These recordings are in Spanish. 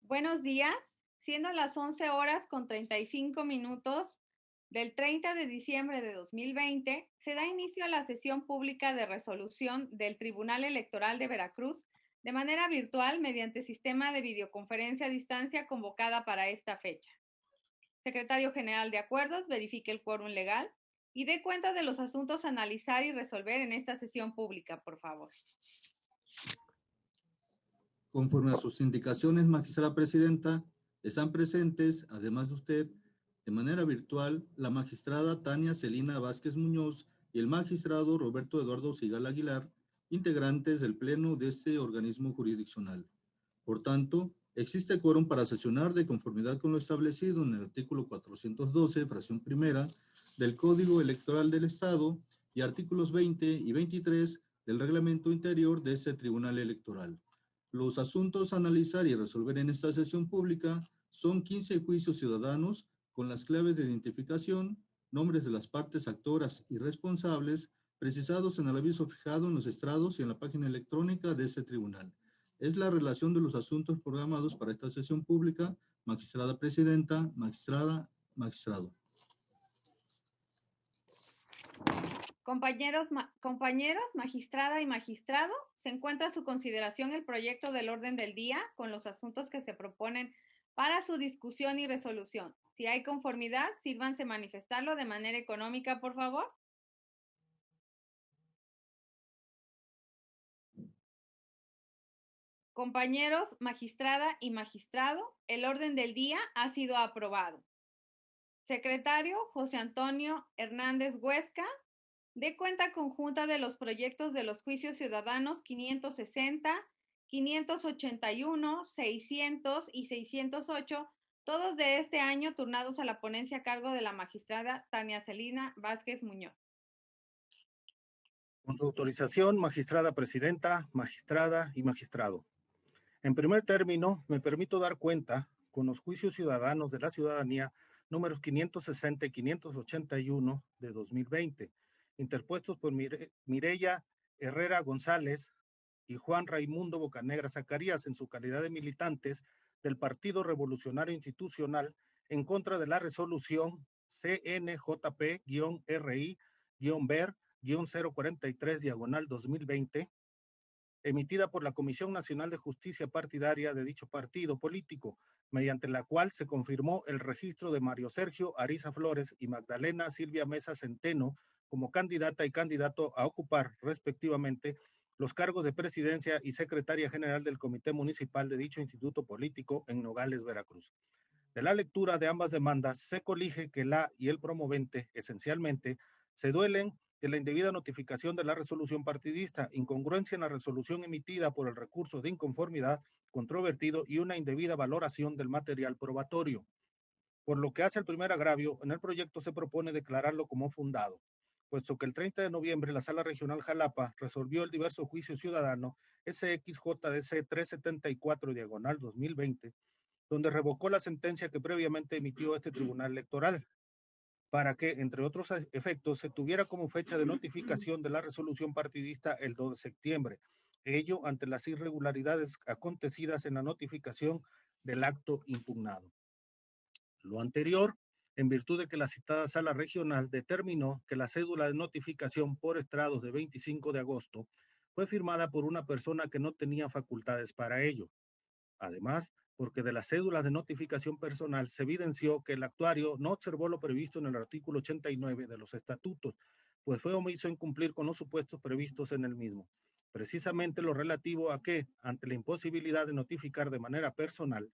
Buenos días, siendo las 11 horas con 35 minutos del 30 de diciembre de 2020, se da inicio a la sesión pública de resolución del Tribunal Electoral de Veracruz de manera virtual mediante sistema de videoconferencia a distancia convocada para esta fecha. Secretario General de Acuerdos, verifique el quórum legal y dé cuenta de los asuntos a analizar y resolver en esta sesión pública, por favor. Conforme a sus indicaciones, magistrada presidenta, están presentes, además de usted, de manera virtual, la magistrada Tania Celina Vázquez Muñoz y el magistrado Roberto Eduardo Sigal Aguilar, integrantes del Pleno de este organismo jurisdiccional. Por tanto, existe quórum para sesionar de conformidad con lo establecido en el artículo 412, fracción primera, del Código Electoral del Estado y artículos 20 y 23 del Reglamento Interior de este Tribunal Electoral. Los asuntos a analizar y resolver en esta sesión pública son 15 juicios ciudadanos con las claves de identificación, nombres de las partes actoras y responsables, precisados en el aviso fijado en los estrados y en la página electrónica de este tribunal. Es la relación de los asuntos programados para esta sesión pública. Magistrada presidenta, magistrado. Compañeros, magistrada y magistrado, se encuentra a su consideración el proyecto del orden del día con los asuntos que se proponen para su discusión y resolución. Si hay conformidad, sírvanse manifestarlo de manera económica, por favor. Compañeros, magistrada y magistrado, el orden del día ha sido aprobado. Secretario José Antonio Hernández Huesca, dé cuenta conjunta de los proyectos de los juicios ciudadanos 560, 581, 600 y 608, todos de este año turnados a la ponencia a cargo de la magistrada Tania Celina Vázquez Muñoz. Con su autorización, magistrada presidenta, magistrada y magistrado. En primer término, me permito dar cuenta con los juicios ciudadanos de la ciudadanía números 560 y 581 de 2020, interpuestos por Mireya Herrera González y Juan Raimundo Bocanegra Zacarías en su calidad de militantes del Partido Revolucionario Institucional en contra de la resolución CNJP-RI-BER-043-2020, emitida por la Comisión Nacional de Justicia Partidaria de dicho partido político, mediante la cual se confirmó el registro de Mario Sergio Ariza Flores y Magdalena Silvia Mesa Centeno como candidata y candidato a ocupar, respectivamente, los cargos de presidencia y secretaria general del Comité Municipal de dicho instituto político en Nogales, Veracruz. De la lectura de ambas demandas, se colige que la y el promovente, esencialmente, se duelen de la indebida notificación de la resolución partidista, incongruencia en la resolución emitida por el recurso de inconformidad controvertido y una indebida valoración del material probatorio. Por lo que hace al primer agravio, en el proyecto se propone declararlo como fundado, puesto que el 30 de noviembre la Sala Regional Jalapa resolvió el diverso juicio ciudadano SXJDC 374/2020, donde revocó la sentencia que previamente emitió este Tribunal Electoral, para que, entre otros efectos, se tuviera como fecha de notificación de la resolución partidista el 2 de septiembre, ello ante las irregularidades acontecidas en la notificación del acto impugnado. Lo anterior, en virtud de que la citada Sala Regional determinó que la cédula de notificación por estrados de 25 de agosto fue firmada por una persona que no tenía facultades para ello. Además, porque de las cédulas de notificación personal se evidenció que el actuario no observó lo previsto en el artículo 89 de los estatutos, pues fue omiso en cumplir con los supuestos previstos en el mismo. Precisamente lo relativo a que, ante la imposibilidad de notificar de manera personal,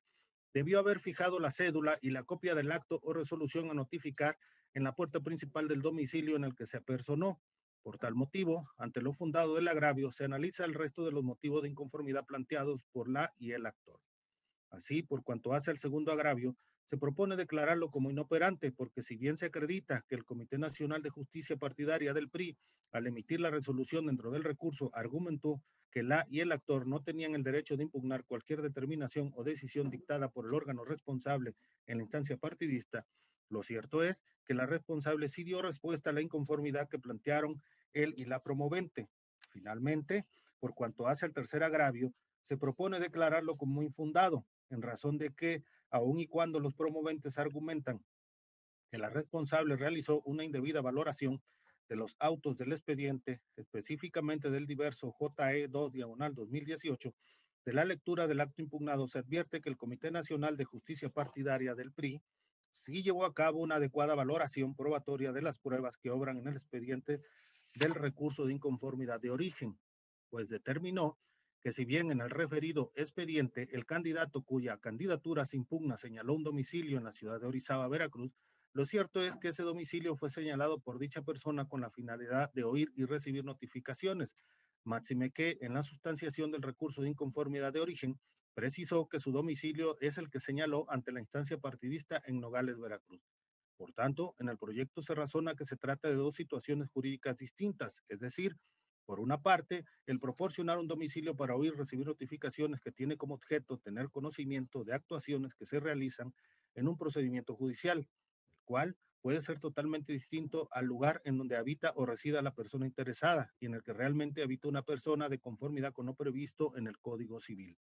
debió haber fijado la cédula y la copia del acto o resolución a notificar en la puerta principal del domicilio en el que se apersonó. Por tal motivo, ante lo fundado del agravio, se analiza el resto de los motivos de inconformidad planteados por la y el actor. Así, por cuanto hace al segundo agravio, se propone declararlo como inoperante, porque si bien se acredita que el Comité Nacional de Justicia Partidaria del PRI, al emitir la resolución dentro del recurso, argumentó que la y el actor no tenían el derecho de impugnar cualquier determinación o decisión dictada por el órgano responsable en la instancia partidista, lo cierto es que la responsable sí dio respuesta a la inconformidad que plantearon él y la promovente. Finalmente, por cuanto hace al tercer agravio, se propone declararlo como infundado, en razón de que, aun y cuando los promoventes argumentan que la responsable realizó una indebida valoración de los autos del expediente, específicamente del diverso JE2/2018, de la lectura del acto impugnado se advierte que el Comité Nacional de Justicia Partidaria del PRI sí llevó a cabo una adecuada valoración probatoria de las pruebas que obran en el expediente del recurso de inconformidad de origen, pues determinó que si bien en el referido expediente el candidato cuya candidatura se impugna señaló un domicilio en la ciudad de Orizaba, Veracruz, lo cierto es que ese domicilio fue señalado por dicha persona con la finalidad de oír y recibir notificaciones, máxime que en la sustanciación del recurso de inconformidad de origen precisó que su domicilio es el que señaló ante la instancia partidista en Nogales, Veracruz. Por tanto, en el proyecto se razona que se trata de dos situaciones jurídicas distintas, es decir, por una parte, el proporcionar un domicilio para oír y recibir notificaciones que tiene como objeto tener conocimiento de actuaciones que se realizan en un procedimiento judicial, el cual puede ser totalmente distinto al lugar en donde habita o resida la persona interesada y en el que realmente habita una persona de conformidad con lo previsto en el Código Civil.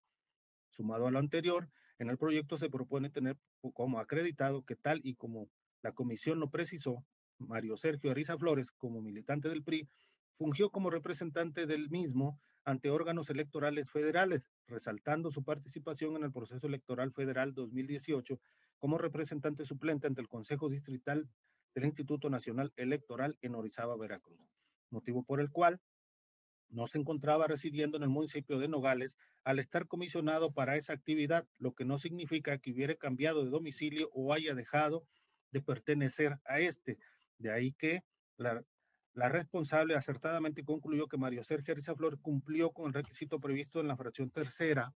Sumado a lo anterior, en el proyecto se propone tener como acreditado que tal y como la comisión lo precisó, Mario Sergio Ariza Flores, como militante del PRI, fungió como representante del mismo ante órganos electorales federales, resaltando su participación en el proceso electoral federal 2018 como representante suplente ante el Consejo Distrital del Instituto Nacional Electoral en Orizaba, Veracruz, motivo por el cual no se encontraba residiendo en el municipio de Nogales al estar comisionado para esa actividad, lo que no significa que hubiera cambiado de domicilio o haya dejado de pertenecer a este. De ahí que la, la responsable acertadamente concluyó que Mario Sergio Ariza Flor cumplió con el requisito previsto en la fracción tercera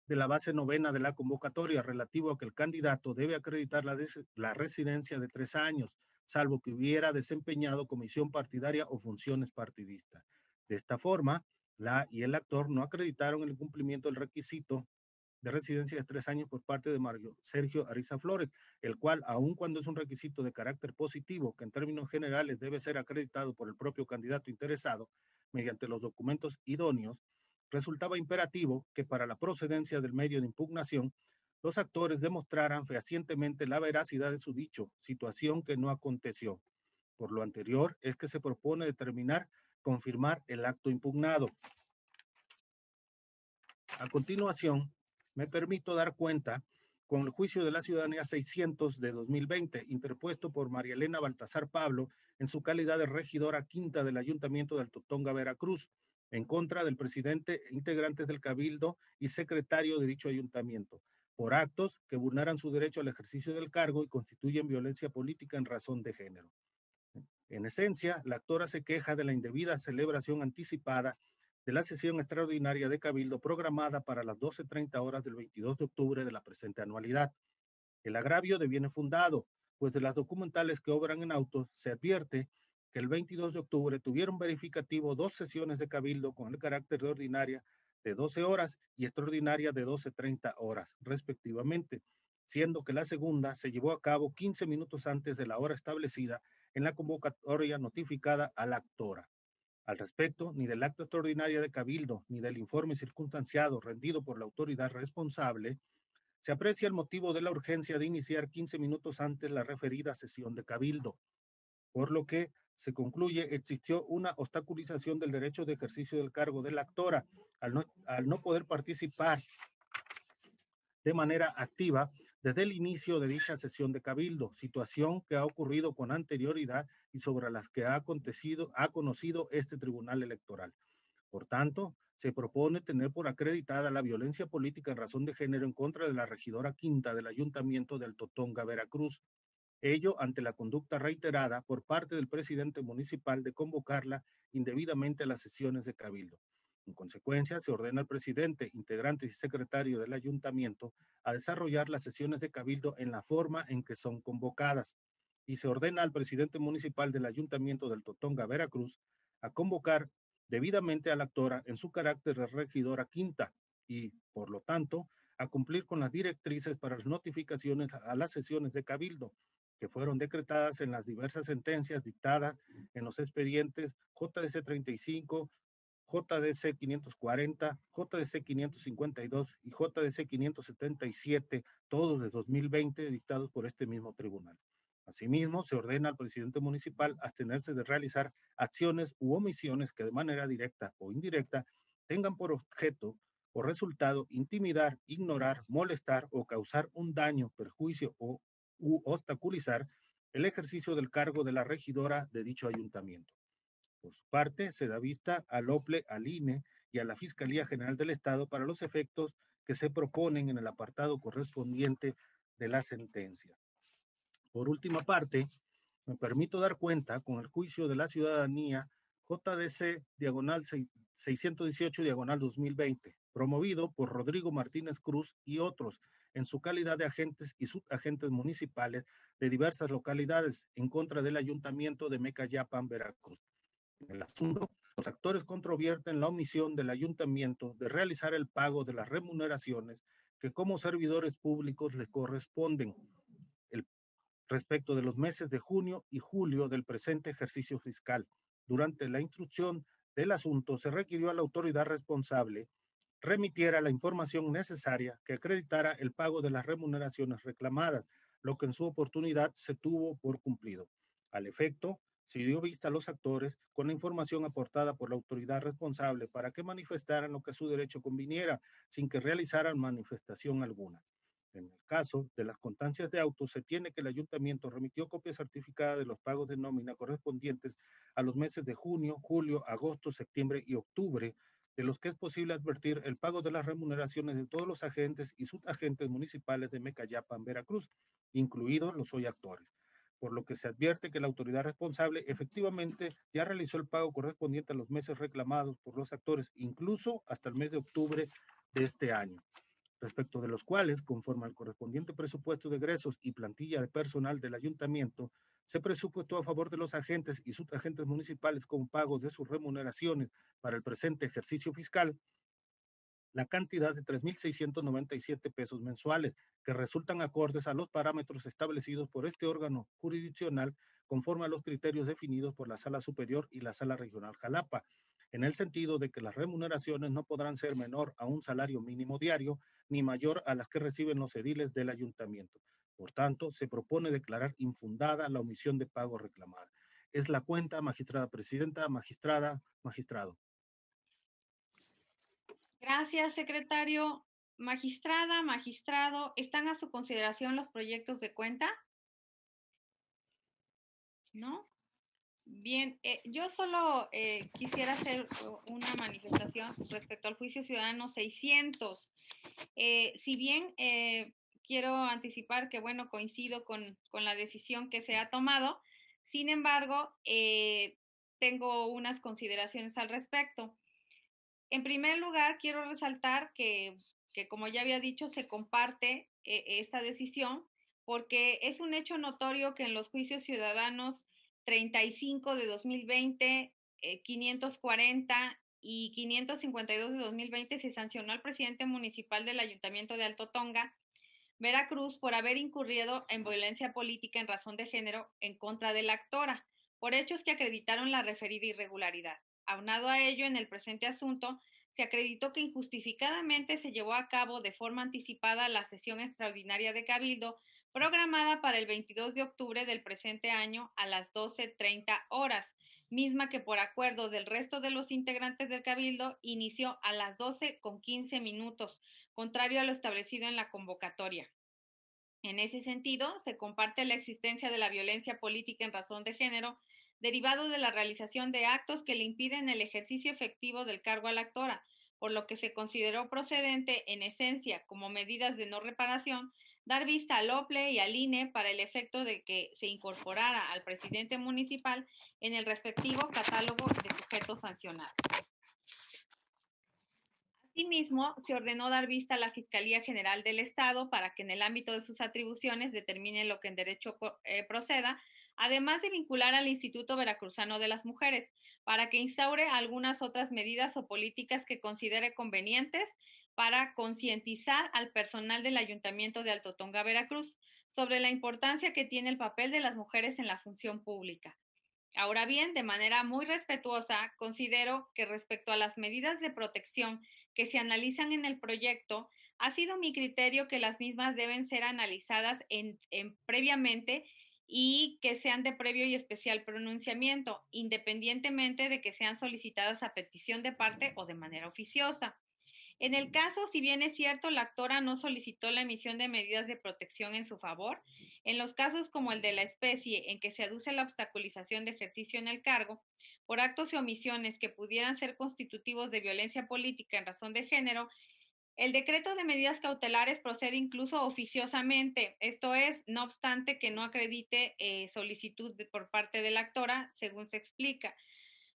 de la base novena de la convocatoria relativo a que el candidato debe acreditar la residencia de 3 años, salvo que hubiera desempeñado comisión partidaria o funciones partidistas. De esta forma, la y el actor no acreditaron el cumplimiento del requisito de residencia de 3 años por parte de Mario Sergio Ariza Flores, el cual, aun cuando es un requisito de carácter positivo, que en términos generales debe ser acreditado por el propio candidato interesado mediante los documentos idóneos, resultaba imperativo que para la procedencia del medio de impugnación, los actores demostraran fehacientemente la veracidad de su dicho, situación que no aconteció. Por lo anterior, es que se propone determinar confirmar el acto impugnado. A continuación, me permito dar cuenta con el juicio de la ciudadanía 600 de 2020, interpuesto por María Elena Baltasar Pablo en su calidad de regidora quinta del Ayuntamiento de Altotonga, Veracruz, en contra del presidente, integrantes del Cabildo y secretario de dicho ayuntamiento, por actos que vulneran su derecho al ejercicio del cargo y constituyen violencia política en razón de género. En esencia, la actora se queja de la indebida celebración anticipada de la sesión extraordinaria de Cabildo programada para las 12:30 horas del 22 de octubre de la presente anualidad. El agravio deviene fundado, pues de las documentales que obran en autos se advierte que el 22 de octubre tuvieron verificativo 2 sesiones de Cabildo con el carácter de ordinaria de 12 horas y extraordinaria de 12:30 horas, respectivamente, siendo que la segunda se llevó a cabo 15 minutos antes de la hora establecida en la convocatoria notificada a la actora. Al respecto, ni del acta extraordinaria de Cabildo, ni del informe circunstanciado rendido por la autoridad responsable, se aprecia el motivo de la urgencia de iniciar 15 minutos antes la referida sesión de Cabildo, por lo que se concluye existió una obstaculización del derecho de ejercicio del cargo de la actora al no poder participar de manera activa desde el inicio de dicha sesión de Cabildo, situación que ha ocurrido con anterioridad y sobre las que ha conocido este Tribunal Electoral. Por tanto, se propone tener por acreditada la violencia política en razón de género en contra de la regidora quinta del Ayuntamiento de Altotonga, Veracruz. Ello ante la conducta reiterada por parte del presidente municipal de convocarla indebidamente a las sesiones de Cabildo. En consecuencia, se ordena al presidente, integrantes y secretario del ayuntamiento a desarrollar las sesiones de Cabildo en la forma en que son convocadas. Y se ordena al presidente municipal del ayuntamiento del Totonga, Veracruz, a convocar debidamente a la actora en su carácter de regidora quinta y, por lo tanto, a cumplir con las directrices para las notificaciones a las sesiones de Cabildo, que fueron decretadas en las diversas sentencias dictadas en los expedientes JDC 35, JDC 540, JDC 552 y JDC 577, todos de 2020, dictados por este mismo tribunal. Asimismo, se ordena al presidente municipal abstenerse de realizar acciones u omisiones que de manera directa o indirecta tengan por objeto o resultado intimidar, ignorar, molestar o causar un daño, perjuicio u obstaculizar el ejercicio del cargo de la regidora de dicho ayuntamiento. Por su parte, se da vista al OPLE, al INE y a la Fiscalía General del Estado para los efectos que se proponen en el apartado correspondiente de la sentencia. Por última parte, me permito dar cuenta con el juicio de la ciudadanía JDC diagonal 618 diagonal 2020, promovido por Rodrigo Martínez Cruz y otros en su calidad de agentes y subagentes municipales de diversas localidades en contra del ayuntamiento de Mecayapan, Veracruz. En el asunto, los actores controvierten la omisión del ayuntamiento de realizar el pago de las remuneraciones que como servidores públicos le corresponden respecto de los meses de junio y julio del presente ejercicio fiscal. Durante la instrucción del asunto, se requirió a la autoridad responsable remitiera la información necesaria que acreditara el pago de las remuneraciones reclamadas, lo que en su oportunidad se tuvo por cumplido. Al efecto, se dio vista a los actores con la información aportada por la autoridad responsable para que manifestaran lo que a su derecho conviniera, sin que realizaran manifestación alguna. En el caso de las constancias de autos, se tiene que el ayuntamiento remitió copia certificada de los pagos de nómina correspondientes a los meses de junio, julio, agosto, septiembre y octubre, de los que es posible advertir el pago de las remuneraciones de todos los agentes y subagentes municipales de Mecayapan, Veracruz, incluidos los hoy actores, por lo que se advierte que la autoridad responsable efectivamente ya realizó el pago correspondiente a los meses reclamados por los actores, incluso hasta el mes de octubre de este año, respecto de los cuales, conforme al correspondiente presupuesto de egresos y plantilla de personal del ayuntamiento, se presupuestó a favor de los agentes y subagentes municipales con pago de sus remuneraciones para el presente ejercicio fiscal la cantidad de 3.697 pesos mensuales, que resultan acordes a los parámetros establecidos por este órgano jurisdiccional conforme a los criterios definidos por la Sala Superior y la Sala Regional Jalapa, en el sentido de que las remuneraciones no podrán ser menor a un salario mínimo diario ni mayor a las que reciben los ediles del ayuntamiento. Por tanto, se propone declarar infundada la omisión de pago reclamada. Es la cuenta, magistrada presidenta, magistrado. Gracias, secretario. Magistrada, magistrado, ¿están a su consideración los proyectos de cuenta? ¿No? Bien, yo solo quisiera hacer una manifestación respecto al juicio ciudadano 600. Si bien quiero anticipar que, bueno, coincido con la decisión que se ha tomado, sin embargo, tengo unas consideraciones al respecto. En primer lugar, quiero resaltar que como ya había dicho, se comparte esta decisión porque es un hecho notorio que en los juicios ciudadanos 35 de 2020, 540 y 552 de 2020 se sancionó al presidente municipal del Ayuntamiento de Alto Tonga, Veracruz, por haber incurrido en violencia política en razón de género en contra de la actora, por hechos que acreditaron la referida irregularidad. Aunado a ello, en el presente asunto, se acreditó que injustificadamente se llevó a cabo de forma anticipada la sesión extraordinaria de Cabildo programada para el 22 de octubre del presente año a las 12:30 horas, misma que por acuerdo del resto de los integrantes del Cabildo inició a las 12:15, contrario a lo establecido en la convocatoria. En ese sentido, se comparte la existencia de la violencia política en razón de género, derivado de la realización de actos que le impiden el ejercicio efectivo del cargo a la actora, por lo que se consideró procedente, en esencia, como medidas de no reparación, dar vista al OPLE y al INE para el efecto de que se incorporara al presidente municipal en el respectivo catálogo de sujetos sancionados. Asimismo, se ordenó dar vista a la Fiscalía General del Estado para que en el ámbito de sus atribuciones determine lo que en derecho proceda, además de vincular al Instituto Veracruzano de las Mujeres, para que instaure algunas otras medidas o políticas que considere convenientes para concientizar al personal del Ayuntamiento de Alto Tonga, Veracruz, sobre la importancia que tiene el papel de las mujeres en la función pública. Ahora bien, de manera muy respetuosa, considero que respecto a las medidas de protección que se analizan en el proyecto, ha sido mi criterio que las mismas deben ser analizadas previamente y que sean de previo y especial pronunciamiento, independientemente de que sean solicitadas a petición de parte o de manera oficiosa. En el caso, si bien es cierto, la actora no solicitó la emisión de medidas de protección en su favor, en los casos como el de la especie en que se aduce la obstaculización de ejercicio en el cargo, por actos y omisiones que pudieran ser constitutivos de violencia política en razón de género, el decreto de medidas cautelares procede incluso oficiosamente, esto es, no obstante que no acredite solicitud por parte de la actora, según se explica.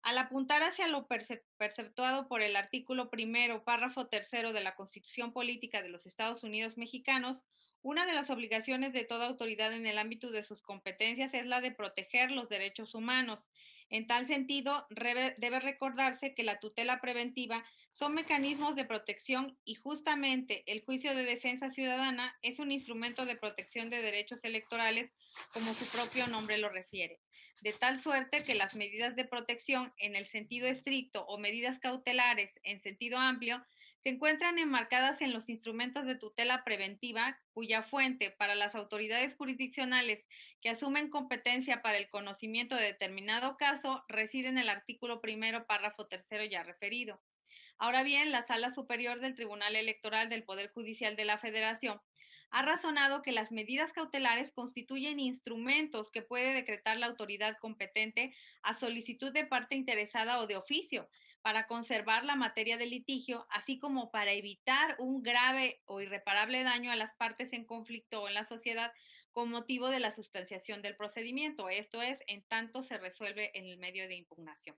Al apuntar hacia lo perceptuado por el artículo primero, párrafo tercero de la Constitución Política de los Estados Unidos Mexicanos, una de las obligaciones de toda autoridad en el ámbito de sus competencias es la de proteger los derechos humanos. En tal sentido, debe recordarse que la tutela preventiva son mecanismos de protección y justamente el juicio de defensa ciudadana es un instrumento de protección de derechos electorales, como su propio nombre lo refiere, de tal suerte que las medidas de protección en el sentido estricto o medidas cautelares en sentido amplio se encuentran enmarcadas en los instrumentos de tutela preventiva, cuya fuente para las autoridades jurisdiccionales que asumen competencia para el conocimiento de determinado caso reside en el artículo primero, párrafo tercero ya referido. Ahora bien, la Sala Superior del Tribunal Electoral del Poder Judicial de la Federación ha razonado que las medidas cautelares constituyen instrumentos que puede decretar la autoridad competente a solicitud de parte interesada o de oficio para conservar la materia del litigio, así como para evitar un grave o irreparable daño a las partes en conflicto o en la sociedad con motivo de la sustanciación del procedimiento, esto es, en tanto se resuelve en el medio de impugnación.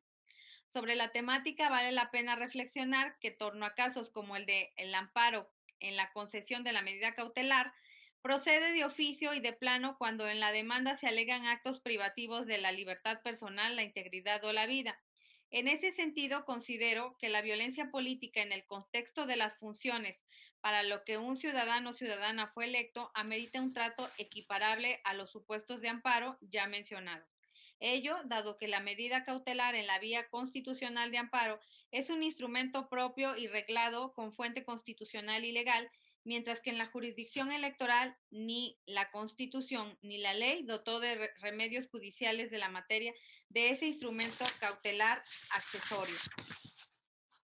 Sobre la temática vale la pena reflexionar que en torno a casos como el de el amparo en la concesión de la medida cautelar, procede de oficio y de plano cuando en la demanda se alegan actos privativos de la libertad personal, la integridad o la vida. En ese sentido, considero que la violencia política en el contexto de las funciones para lo que un ciudadano o ciudadana fue electo amerita un trato equiparable a los supuestos de amparo ya mencionados. Ello, dado que la medida cautelar en la vía constitucional de amparo es un instrumento propio y reglado con fuente constitucional y legal, mientras que en la jurisdicción electoral ni la Constitución ni la ley dotó de remedios judiciales de la materia de ese instrumento cautelar accesorio.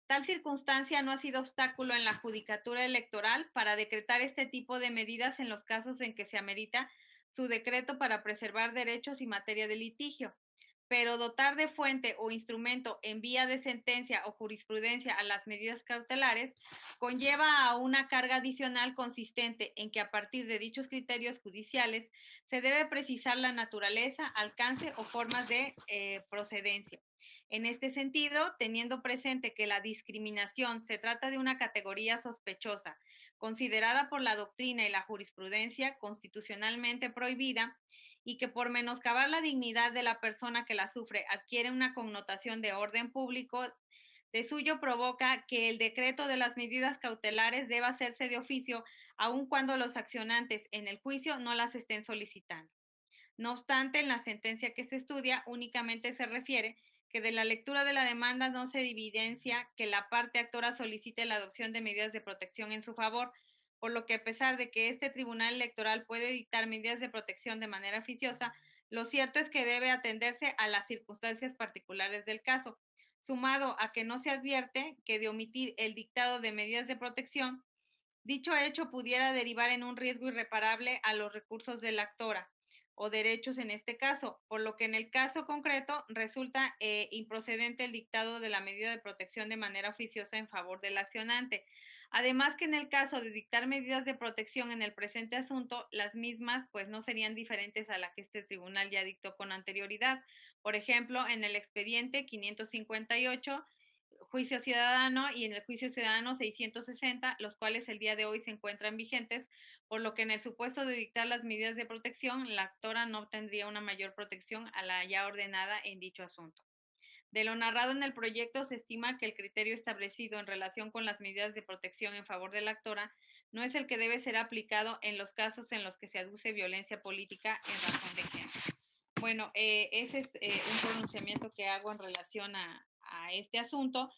Tal circunstancia no ha sido obstáculo en la judicatura electoral para decretar este tipo de medidas en los casos en que se amerita su decreto para preservar derechos y materia de litigio, pero dotar de fuente o instrumento en vía de sentencia o jurisprudencia a las medidas cautelares conlleva a una carga adicional consistente en que a partir de dichos criterios judiciales se debe precisar la naturaleza, alcance o formas de procedencia. En este sentido, teniendo presente que la discriminación se trata de una categoría sospechosa, considerada por la doctrina y la jurisprudencia constitucionalmente prohibida, y que por menoscabar la dignidad de la persona que la sufre adquiere una connotación de orden público, de suyo provoca que el decreto de las medidas cautelares deba hacerse de oficio, aun cuando los accionantes en el juicio no las estén solicitando. No obstante, en la sentencia que se estudia únicamente se refiere que de la lectura de la demanda no se evidencia que la parte actora solicite la adopción de medidas de protección en su favor, por lo que a pesar de que este tribunal electoral puede dictar medidas de protección de manera oficiosa, lo cierto es que debe atenderse a las circunstancias particulares del caso, sumado a que no se advierte que de omitir el dictado de medidas de protección, dicho hecho pudiera derivar en un riesgo irreparable a los recursos de la actora o derechos en este caso, por lo que en el caso concreto resulta improcedente el dictado de la medida de protección de manera oficiosa en favor del accionante. Además que en el caso de dictar medidas de protección en el presente asunto, las mismas pues no serían diferentes a la que este tribunal ya dictó con anterioridad. Por ejemplo, en el expediente 558, juicio ciudadano, y en el juicio ciudadano 660, los cuales el día de hoy se encuentran vigentes, por lo que en el supuesto de dictar las medidas de protección, la actora no obtendría una mayor protección a la ya ordenada en dicho asunto. De lo narrado en el proyecto, se estima que el criterio establecido en relación con las medidas de protección en favor de la actora no es el que debe ser aplicado en los casos en los que se aduce violencia política en razón de género. Bueno, ese es un pronunciamiento que hago en relación a este asunto.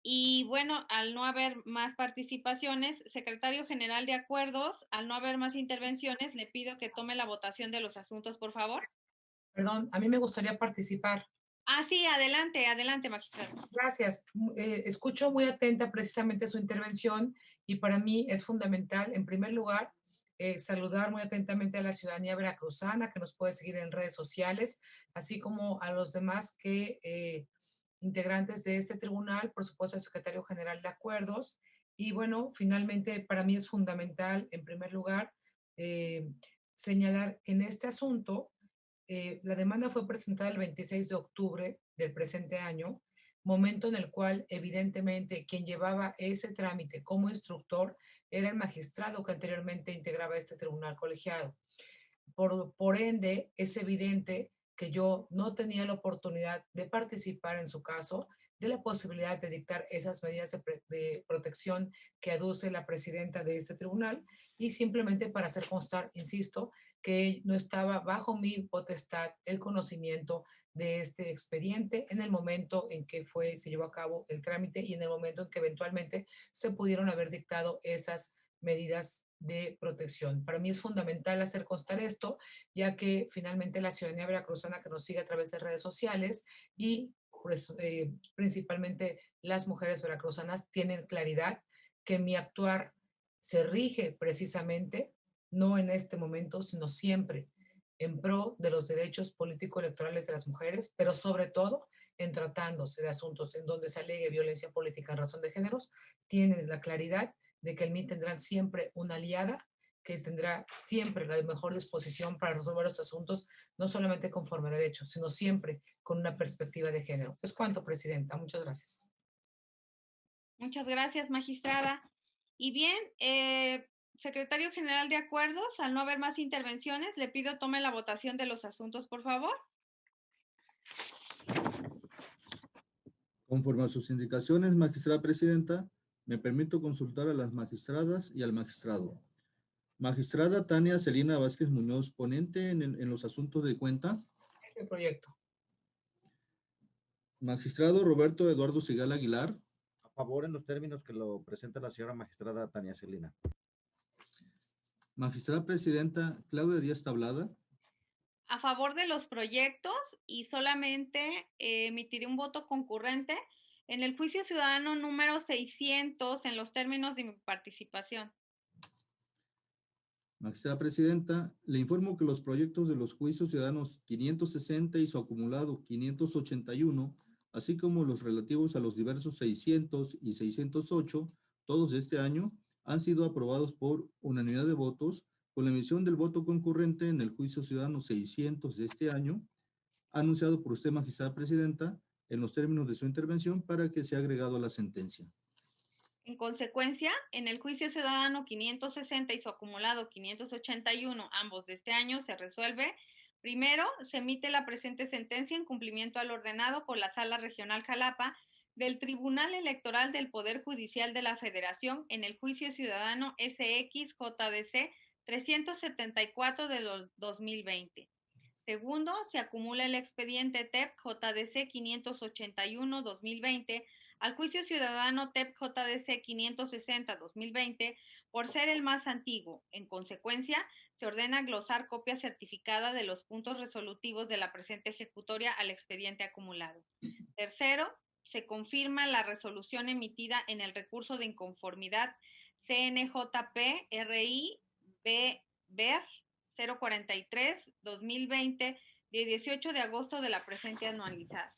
Y bueno, al no haber más participaciones, secretario general de acuerdos, al no haber más intervenciones, le pido que tome la votación de los asuntos, por favor. Perdón, a mí me gustaría participar. Ah, sí, adelante, adelante, magistrado. Gracias. Escucho muy atenta precisamente su intervención y para mí es fundamental, en primer lugar, saludar muy atentamente a la ciudadanía veracruzana que nos puede seguir en redes sociales, así como a los demás integrantes de este tribunal, por supuesto, el secretario general de acuerdos. Y bueno, finalmente, para mí es fundamental, en primer lugar, eh, señalar que en este asunto, la demanda fue presentada el 26 de octubre del presente año, momento en el cual evidentemente quien llevaba ese trámite como instructor era el magistrado que anteriormente integraba este tribunal colegiado. Por ende, es evidente que yo no tenía la oportunidad de participar en su caso, de la posibilidad de dictar esas medidas de protección que aduce la presidenta de este tribunal y simplemente para hacer constar, insisto, que no estaba bajo mi potestad el conocimiento de este expediente en el momento en que se llevó a cabo el trámite y en el momento en que eventualmente se pudieron haber dictado esas medidas de protección. Para mí es fundamental hacer constar esto, ya que finalmente la ciudadanía veracruzana que nos sigue a través de redes sociales y pues, principalmente las mujeres veracruzanas tienen claridad que mi actuar se rige precisamente, no en este momento, sino siempre en pro de los derechos político-electorales de las mujeres, pero sobre todo en tratándose de asuntos en donde se alegue violencia política en razón de géneros, tienen la claridad de que en mí tendrán siempre una aliada que tendrá siempre la mejor disposición para resolver estos asuntos, no solamente conforme a derecho, sino siempre con una perspectiva de género. Es cuanto, Presidenta. Muchas gracias. Muchas gracias, magistrada. Y bien, secretario general de acuerdos, al no haber más intervenciones, le pido tome la votación de los asuntos, por favor. Conforme a sus indicaciones, magistrada presidenta, me permito consultar a las magistradas y al magistrado. Magistrada Tania Celina Vázquez Muñoz, ponente en los asuntos de cuenta. Es mi proyecto. Magistrado Roberto Eduardo Sigal Aguilar. A favor en los términos que lo presenta la señora magistrada Tania Celina. Magistrada presidenta Claudia Díaz Tablada. A favor de los proyectos y solamente emitiré un voto concurrente en el juicio ciudadano número 600 en los términos de mi participación. Magistrada presidenta, le informo que los proyectos de los juicios ciudadanos 560 y su acumulado 581, así como los relativos a los diversos 600 y 608, todos de este año, han sido aprobados por unanimidad de votos con la emisión del voto concurrente en el juicio ciudadano 600 de este año, anunciado por usted, magistrada presidenta, en los términos de su intervención para que sea agregado a la sentencia. En consecuencia, en el juicio ciudadano 560 y su acumulado 581, ambos de este año, se resuelve. Primero, se emite la presente sentencia en cumplimiento al ordenado por la Sala Regional Jalapa del Tribunal Electoral del Poder Judicial de la Federación en el juicio ciudadano SX-JDC 374 de 2020. Segundo, se acumula el expediente TEP-JDC 581-2020 al juicio ciudadano TEP-JDC 560-2020 por ser el más antiguo. En consecuencia, se ordena glosar copia certificada de los puntos resolutivos de la presente ejecutoria al expediente acumulado. Tercero, se confirma la resolución emitida en el recurso de inconformidad CNJP-RI-BER 043-2020 de 18 de agosto de la presente anualizada.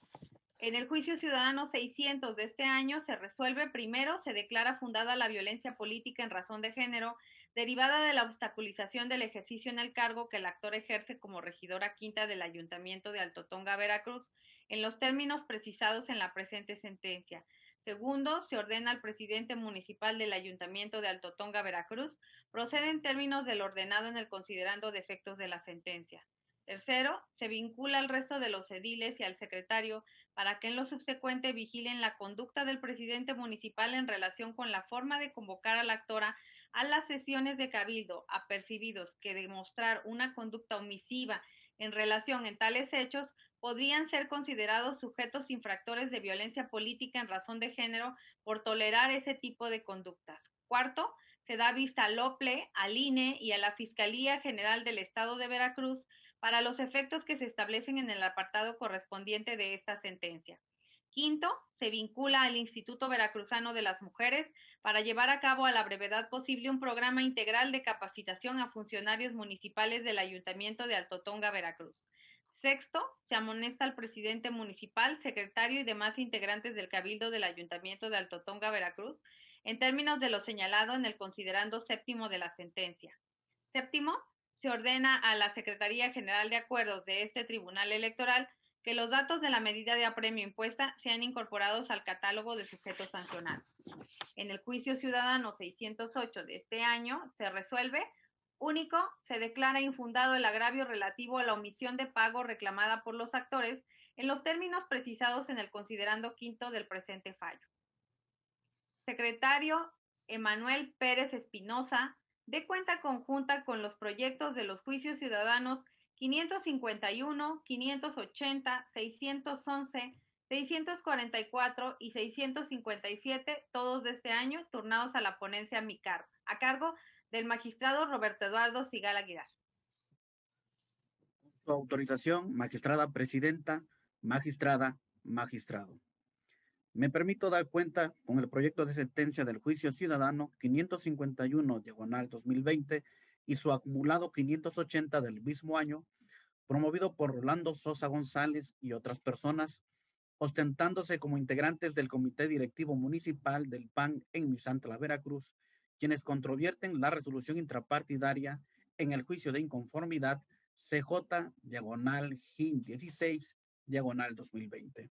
En el juicio ciudadano 600 de este año se resuelve. Primero, se declara fundada la violencia política en razón de género derivada de la obstaculización del ejercicio en el cargo que el actor ejerce como regidora quinta del Ayuntamiento de Alto Tonga, Veracruz, en los términos precisados en la presente sentencia. Segundo, se ordena al presidente municipal del Ayuntamiento de Alto Tonga, Veracruz, procede en términos del ordenado en el considerando de efectos de la sentencia. Tercero, se vincula al resto de los ediles y al secretario para que en lo subsecuente vigilen la conducta del presidente municipal en relación con la forma de convocar a la actora a las sesiones de cabildo, apercibidos que demostrar una conducta omisiva en relación en tales hechos podrían ser considerados sujetos infractores de violencia política en razón de género por tolerar ese tipo de conductas. Cuarto, se da vista al OPLE, al INE y a la Fiscalía General del Estado de Veracruz para los efectos que se establecen en el apartado correspondiente de esta sentencia. Quinto, se vincula al Instituto Veracruzano de las Mujeres para llevar a cabo a la brevedad posible un programa integral de capacitación a funcionarios municipales del Ayuntamiento de Alto Tonga, Veracruz. Sexto, se amonesta al presidente municipal, secretario y demás integrantes del Cabildo del Ayuntamiento de Alto Tonga, Veracruz, en términos de lo señalado en el considerando séptimo de la sentencia. Séptimo, se ordena a la Secretaría General de Acuerdos de este Tribunal Electoral que los datos de la medida de apremio impuesta sean incorporados al catálogo de sujetos sancionados. En el juicio ciudadano 608 de este año se resuelve: único, se declara infundado el agravio relativo a la omisión de pago reclamada por los actores en los términos precisados en el considerando quinto del presente fallo. Secretario Emanuel Pérez Espinosa, de cuenta conjunta con los proyectos de los juicios ciudadanos 551, 580, 611, 644 y 657, todos de este año, turnados a la ponencia MICAR, a cargo del magistrado Roberto Eduardo Sigala Aguilar. Su autorización, magistrada presidenta, magistrado. Me permito dar cuenta con el proyecto de sentencia del juicio ciudadano 551/2020 y su acumulado 580 del mismo año, promovido por Rolando Sosa González y otras personas, ostentándose como integrantes del Comité Directivo Municipal del PAN en Misantla, Veracruz, quienes controvierten la resolución intrapartidaria en el juicio de inconformidad CJ/GIN 16/2020.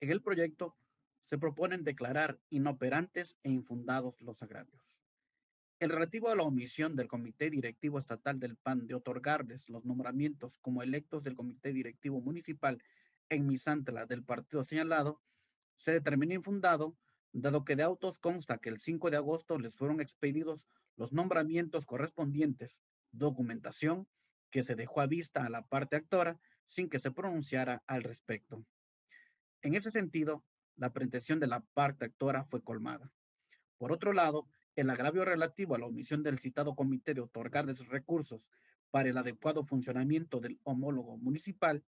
En el proyecto se proponen declarar inoperantes e infundados los agravios. El relativo a la omisión del Comité Directivo Estatal del PAN de otorgarles los nombramientos como electos del Comité Directivo Municipal en Misantla del partido señalado, se determinó infundado, dado que de autos consta que el 5 de agosto les fueron expedidos los nombramientos correspondientes, documentación que se dejó a vista a la parte actora sin que se pronunciara al respecto. En ese sentido, la pretensión de la parte actora fue colmada. Por otro lado, el agravio relativo a la omisión del citado comité de otorgarles recursos para el adecuado funcionamiento del homólogo municipal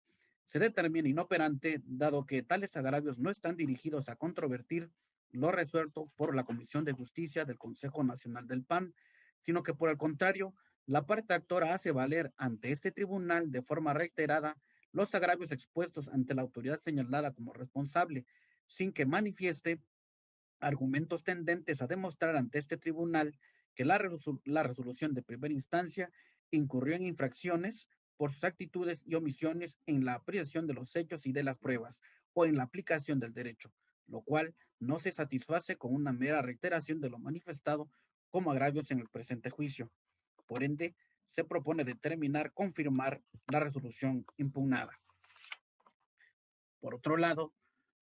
se determina inoperante, dado que tales agravios no están dirigidos a controvertir lo resuelto por la Comisión de Justicia del Consejo Nacional del PAN, sino que por el contrario, la parte actora hace valer ante este tribunal de forma reiterada los agravios expuestos ante la autoridad señalada como responsable, sin que manifieste argumentos tendentes a demostrar ante este tribunal que la resolución de primera instancia incurrió en infracciones por sus actitudes y omisiones en la apreciación de los hechos y de las pruebas o en la aplicación del derecho, lo cual no se satisface con una mera reiteración de lo manifestado como agravios en el presente juicio. Por ende, se propone confirmar la resolución impugnada. Por otro lado,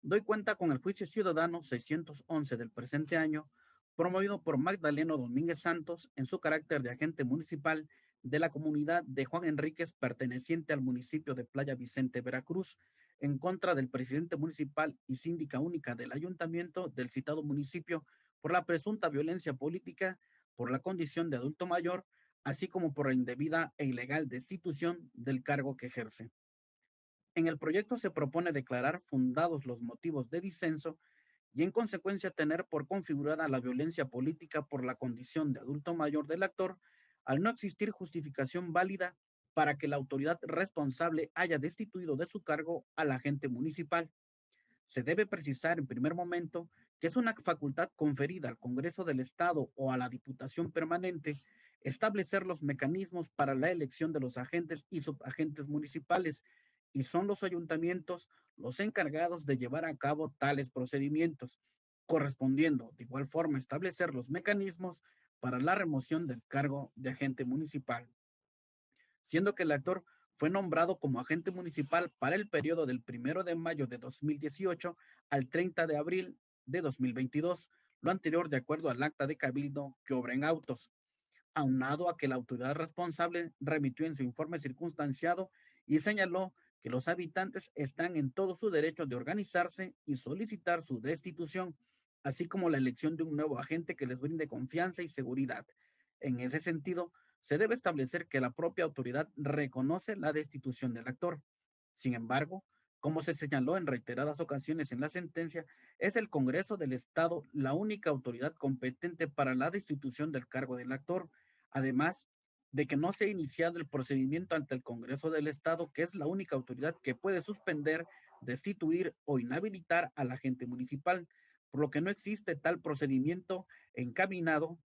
doy cuenta con el juicio ciudadano 611 del presente año, promovido por Magdaleno Domínguez Santos en su carácter de agente municipal de la comunidad de Juan Enríquez, perteneciente al municipio de Playa Vicente, Veracruz, en contra del presidente municipal y síndica única del ayuntamiento del citado municipio por la presunta violencia política, por la condición de adulto mayor, así como por la indebida e ilegal destitución del cargo que ejerce. En el proyecto se propone declarar fundados los motivos de disenso y en consecuencia tener por configurada la violencia política por la condición de adulto mayor del actor, al no existir justificación válida para que la autoridad responsable haya destituido de su cargo al agente municipal. Se debe precisar en primer momento que es una facultad conferida al Congreso del Estado o a la Diputación Permanente establecer los mecanismos para la elección de los agentes y subagentes municipales, y son los ayuntamientos los encargados de llevar a cabo tales procedimientos, correspondiendo de igual forma establecer los mecanismos para la remoción del cargo de agente municipal, siendo que el actor fue nombrado como agente municipal para el periodo del 1 de mayo de 2018 al 30 de abril de 2022, lo anterior de acuerdo al acta de cabildo que obra en autos. aunado a que la autoridad responsable remitió en su informe circunstanciado y señaló que los habitantes están en todo su derecho de organizarse y solicitar su destitución, así como la elección de un nuevo agente que les brinde confianza y seguridad. En ese sentido, se debe establecer que la propia autoridad reconoce la destitución del actor. Sin embargo, como se señaló en reiteradas ocasiones en la sentencia, es el Congreso del Estado la única autoridad competente para la destitución del cargo del actor, además de que no se ha iniciado el procedimiento ante el Congreso del Estado, que es la única autoridad que puede suspender, destituir o inhabilitar al agente municipal, por lo que no existe tal procedimiento encaminado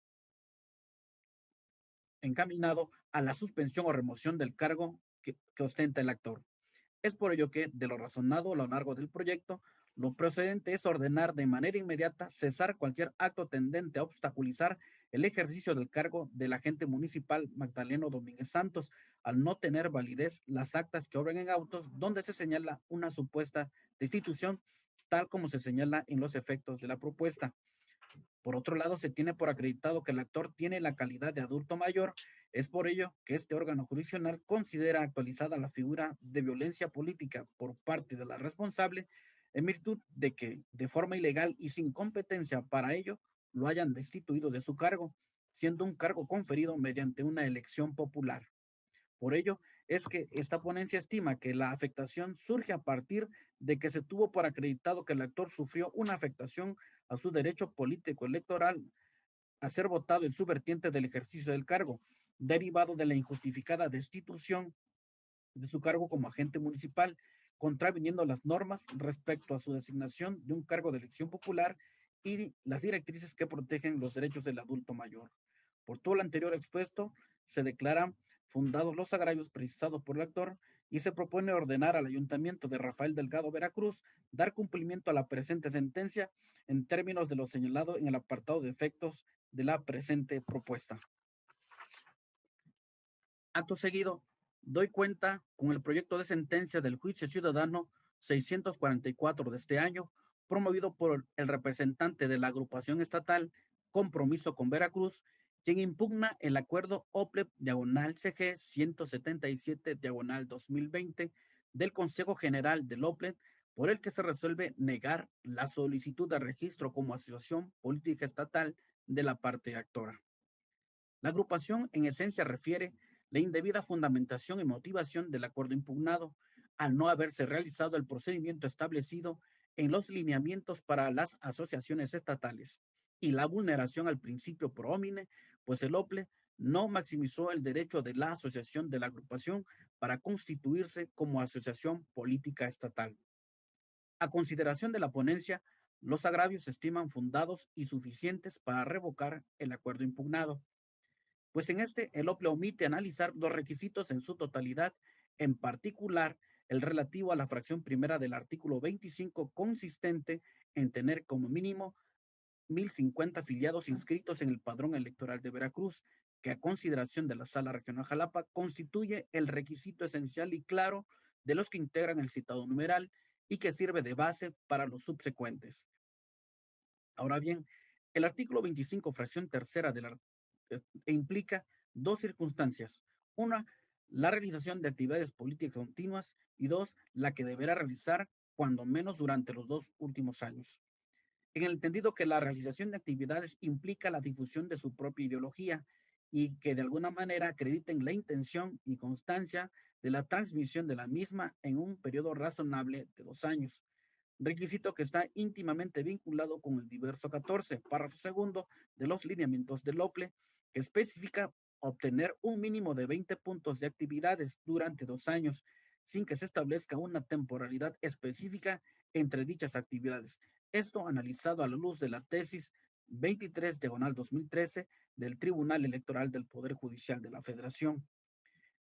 a la suspensión o remoción del cargo que ostenta el actor. Es por ello que, de lo razonado a lo largo del proyecto, lo procedente es ordenar de manera inmediata cesar cualquier acto tendente a obstaculizar el ejercicio del cargo del agente municipal Magdaleno Domínguez Santos, al no tener validez las actas que obran en autos donde se señala una supuesta destitución, tal como se señala en los efectos de la propuesta. Por otro lado, se tiene por acreditado que el actor tiene la calidad de adulto mayor. Es por ello que este órgano jurisdiccional considera actualizada la figura de violencia política por parte de la responsable, en virtud de que, de forma ilegal y sin competencia para ello, lo hayan destituido de su cargo, siendo un cargo conferido mediante una elección popular. Por ello, es que esta ponencia estima que la afectación surge a partir de que se tuvo por acreditado que el actor sufrió una afectación a su derecho político electoral a ser votado en su vertiente del ejercicio del cargo, derivado de la injustificada destitución de su cargo como agente municipal, contraviniendo las normas respecto a su designación de un cargo de elección popular y las directrices que protegen los derechos del adulto mayor. Por todo lo anterior expuesto, se declaran fundados los agravios precisados por el actor y se propone ordenar al Ayuntamiento de Rafael Delgado, Veracruz, dar cumplimiento a la presente sentencia en términos de lo señalado en el apartado de efectos de la presente propuesta. Acto seguido, doy cuenta con el proyecto de sentencia del juicio ciudadano 644 de este año, promovido por el representante de la agrupación estatal Compromiso con Veracruz, quien impugna el acuerdo OPLEP-CG 177-2020 del Consejo General del OPLEP, por el que se resuelve negar la solicitud de registro como asociación política estatal de la parte actora. La agrupación en esencia refiere la indebida fundamentación y motivación del acuerdo impugnado, al no haberse realizado el procedimiento establecido en los lineamientos para las asociaciones estatales, y la vulneración al principio pro homine, pues el OPLE no maximizó el derecho de la asociación de la agrupación para constituirse como asociación política estatal. A consideración de la ponencia, los agravios se estiman fundados y suficientes para revocar el acuerdo impugnado, pues en este el OPLE omite analizar los requisitos en su totalidad, en particular el relativo a la fracción primera del artículo 25, consistente en tener como mínimo 1,050 afiliados inscritos en el padrón electoral de Veracruz, que a consideración de la Sala Regional Jalapa constituye el requisito esencial y claro de los que integran el citado numeral y que sirve de base para los subsecuentes. Ahora bien, el artículo 25, fracción tercera implica dos circunstancias. Una, la realización de actividades políticas continuas, y dos, la que deberá realizar cuando menos durante los 2 últimos años. En el entendido que la realización de actividades implica la difusión de su propia ideología y que de alguna manera acrediten la intención y constancia de la transmisión de la misma en un periodo razonable de 2 años. Requisito que está íntimamente vinculado con el diverso 14, párrafo segundo de los lineamientos del OPLE, que especifica obtener un mínimo de 20 puntos de actividades durante 2 años, sin que se establezca una temporalidad específica entre dichas actividades. Esto analizado a la luz de la tesis 23/2013 del Tribunal Electoral del Poder Judicial de la Federación.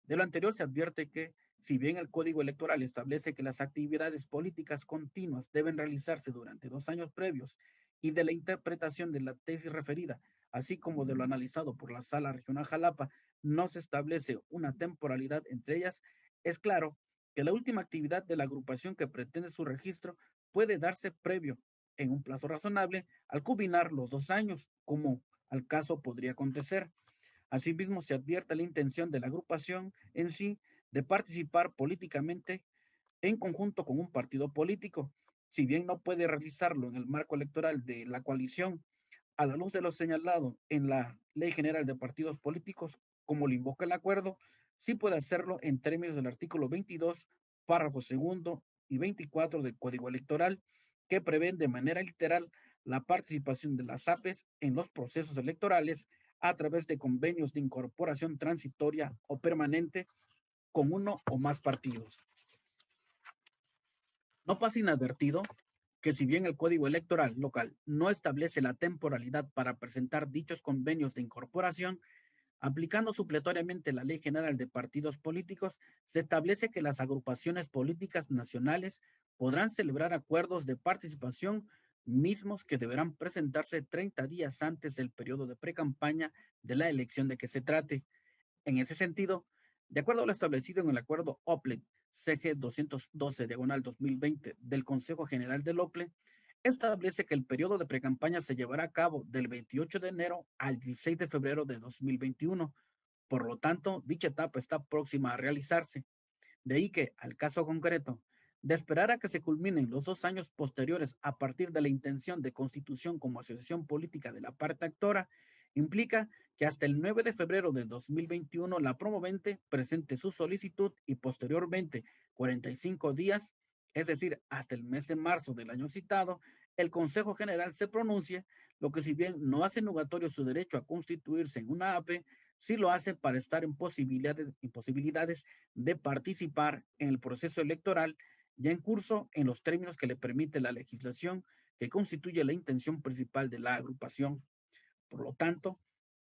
De lo anterior se advierte que, si bien el Código Electoral establece que las actividades políticas continuas deben realizarse durante 2 años previos, y de la interpretación de la tesis referida, así como de lo analizado por la Sala Regional Jalapa, no se establece una temporalidad entre ellas, es claro que la última actividad de la agrupación que pretende su registro puede darse previo, en un plazo razonable, al culminar los 2 años, como al caso podría acontecer. Asimismo, se advierte la intención de la agrupación en sí de participar políticamente en conjunto con un partido político, si bien no puede realizarlo en el marco electoral de la coalición, a la luz de lo señalado en la Ley General de Partidos Políticos, como lo invoca el acuerdo, sí puede hacerlo en términos del artículo 22, párrafo segundo y 24 del Código Electoral, que prevén de manera literal la participación de las APEs en los procesos electorales a través de convenios de incorporación transitoria o permanente con uno o más partidos. No pasa inadvertido que si bien el Código Electoral local no establece la temporalidad para presentar dichos convenios de incorporación, aplicando supletoriamente la Ley General de Partidos Políticos, se establece que las agrupaciones políticas nacionales podrán celebrar acuerdos de participación mismos que deberán presentarse 30 días antes del periodo de precampaña de la elección de que se trate. En ese sentido, de acuerdo a lo establecido en el acuerdo OPLE CG 212/2020 del Consejo General del OPLE, establece que el periodo de precampaña se llevará a cabo del 28 de enero al 16 de febrero de 2021. Por lo tanto, dicha etapa está próxima a realizarse. De ahí que, al caso concreto, de esperar a que se culminen los 2 años posteriores a partir de la intención de constitución como asociación política de la parte actora, implica que hasta el 9 de febrero de 2021 la promovente presente su solicitud y posteriormente 45 días, es decir, hasta el mes de marzo del año citado, el Consejo General se pronuncie, lo que si bien no hace nugatorio su derecho a constituirse en una APE, sí lo hace para estar en posibilidades de participar en el proceso electoral ya en curso en los términos que le permite la legislación que constituye la intención principal de la agrupación. Por lo tanto,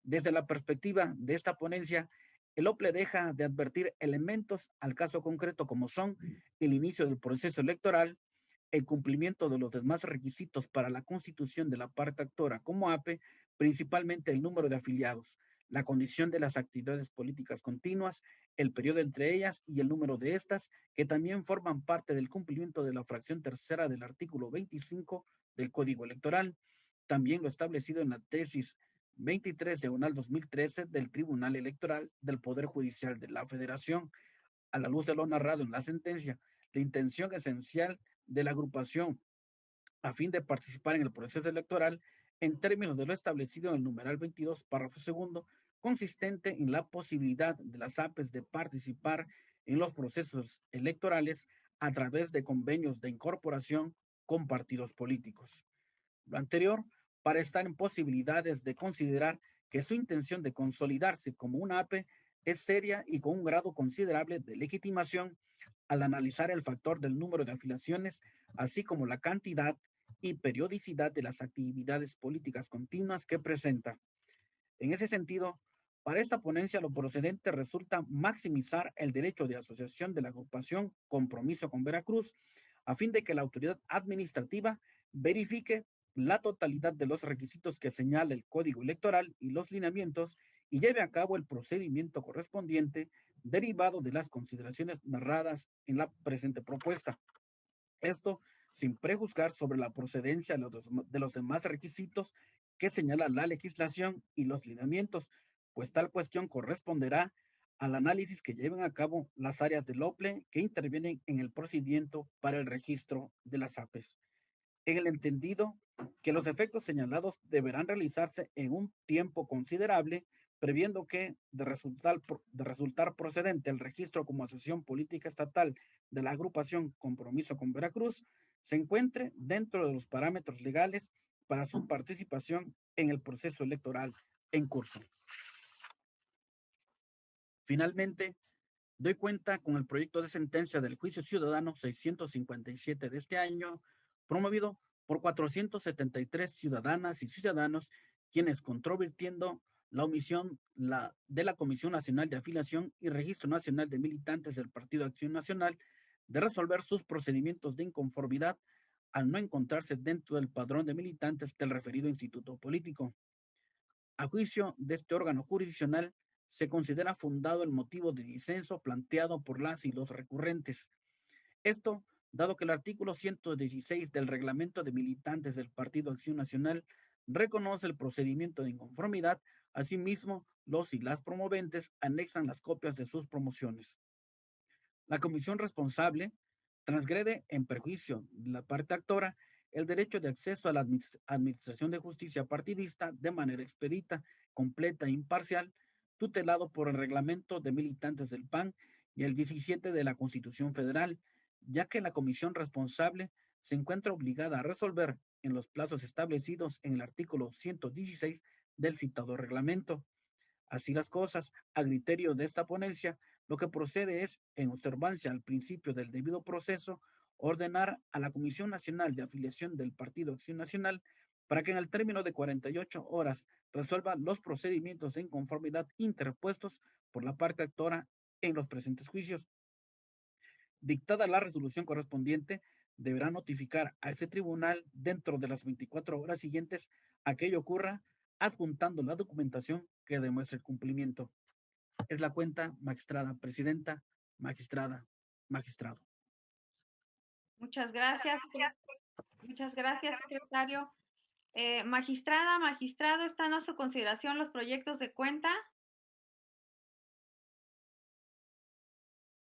desde la perspectiva de esta ponencia, el OPLE deja de advertir elementos al caso concreto como son el inicio del proceso electoral, el cumplimiento de los demás requisitos para la constitución de la parte actora como APE, principalmente el número de afiliados, la condición de las actividades políticas continuas, el periodo entre ellas y el número de estas, que también forman parte del cumplimiento de la fracción tercera del artículo 25 del Código Electoral, también lo establecido en la tesis 23/2013 del Tribunal Electoral del Poder Judicial de la Federación. A la luz de lo narrado en la sentencia, la intención esencial de la agrupación a fin de participar en el proceso electoral en términos de lo establecido en el numeral 22, párrafo segundo, consistente en la posibilidad de las APEs de participar en los procesos electorales a través de convenios de incorporación con partidos políticos. Lo anterior para estar en posibilidades de considerar que su intención de consolidarse como una APE es seria y con un grado considerable de legitimación al analizar el factor del número de afiliaciones, así como la cantidad y periodicidad de las actividades políticas continuas que presenta. En ese sentido, para esta ponencia lo procedente resulta maximizar el derecho de asociación de la agrupación Compromiso con Veracruz, a fin de que la autoridad administrativa verifique la totalidad de los requisitos que señala el Código Electoral y los lineamientos y lleve a cabo el procedimiento correspondiente derivado de las consideraciones narradas en la presente propuesta. Esto sin prejuzgar sobre la procedencia de los demás requisitos que señala la legislación y los lineamientos, pues tal cuestión corresponderá al análisis que lleven a cabo las áreas del OPLE que intervienen en el procedimiento para el registro de las APEs. En el entendido que los efectos señalados deberán realizarse en un tiempo considerable, previendo que de resultar procedente el registro como asociación política estatal de la agrupación Compromiso con Veracruz, se encuentre dentro de los parámetros legales para su participación en el proceso electoral en curso. Finalmente, doy cuenta con el proyecto de sentencia del Juicio Ciudadano 657 de este año, promovido por 473 ciudadanas y ciudadanos, quienes controvirtiendo la omisión de la Comisión Nacional de Afiliación y Registro Nacional de Militantes del Partido Acción Nacional de resolver sus procedimientos de inconformidad al no encontrarse dentro del padrón de militantes del referido instituto político. A juicio de este órgano jurisdiccional, se considera fundado el motivo de disenso planteado por las y los recurrentes. Esto, dado que el artículo 116 del Reglamento de Militantes del Partido Acción Nacional reconoce el procedimiento de inconformidad Asimismo, los y las promoventes anexan las copias de sus promociones. La comisión responsable transgrede en perjuicio de la parte actora el derecho de acceso a la administración de justicia partidista de manera expedita, completa e imparcial, tutelado por el reglamento de militantes del PAN y el 17 de la Constitución Federal, ya que la comisión responsable se encuentra obligada a resolver en los plazos establecidos en el artículo 116 del citado reglamento. Así las cosas, a criterio de esta ponencia, lo que procede es, en observancia al principio del debido proceso, ordenar a la Comisión Nacional de Afiliación del Partido Acción Nacional para que en el término de 48 horas resuelva los procedimientos de inconformidad interpuestos por la parte actora en los presentes juicios. Dictada la resolución correspondiente, deberá notificar a ese tribunal dentro de las 24 horas siguientes a que ello ocurra, adjuntando la documentación que demuestre el cumplimiento. Es la cuenta, magistrada presidenta, magistrada, magistrado. Muchas gracias. Muchas gracias, secretario. Magistrada, magistrado, ¿están a su consideración los proyectos de cuenta?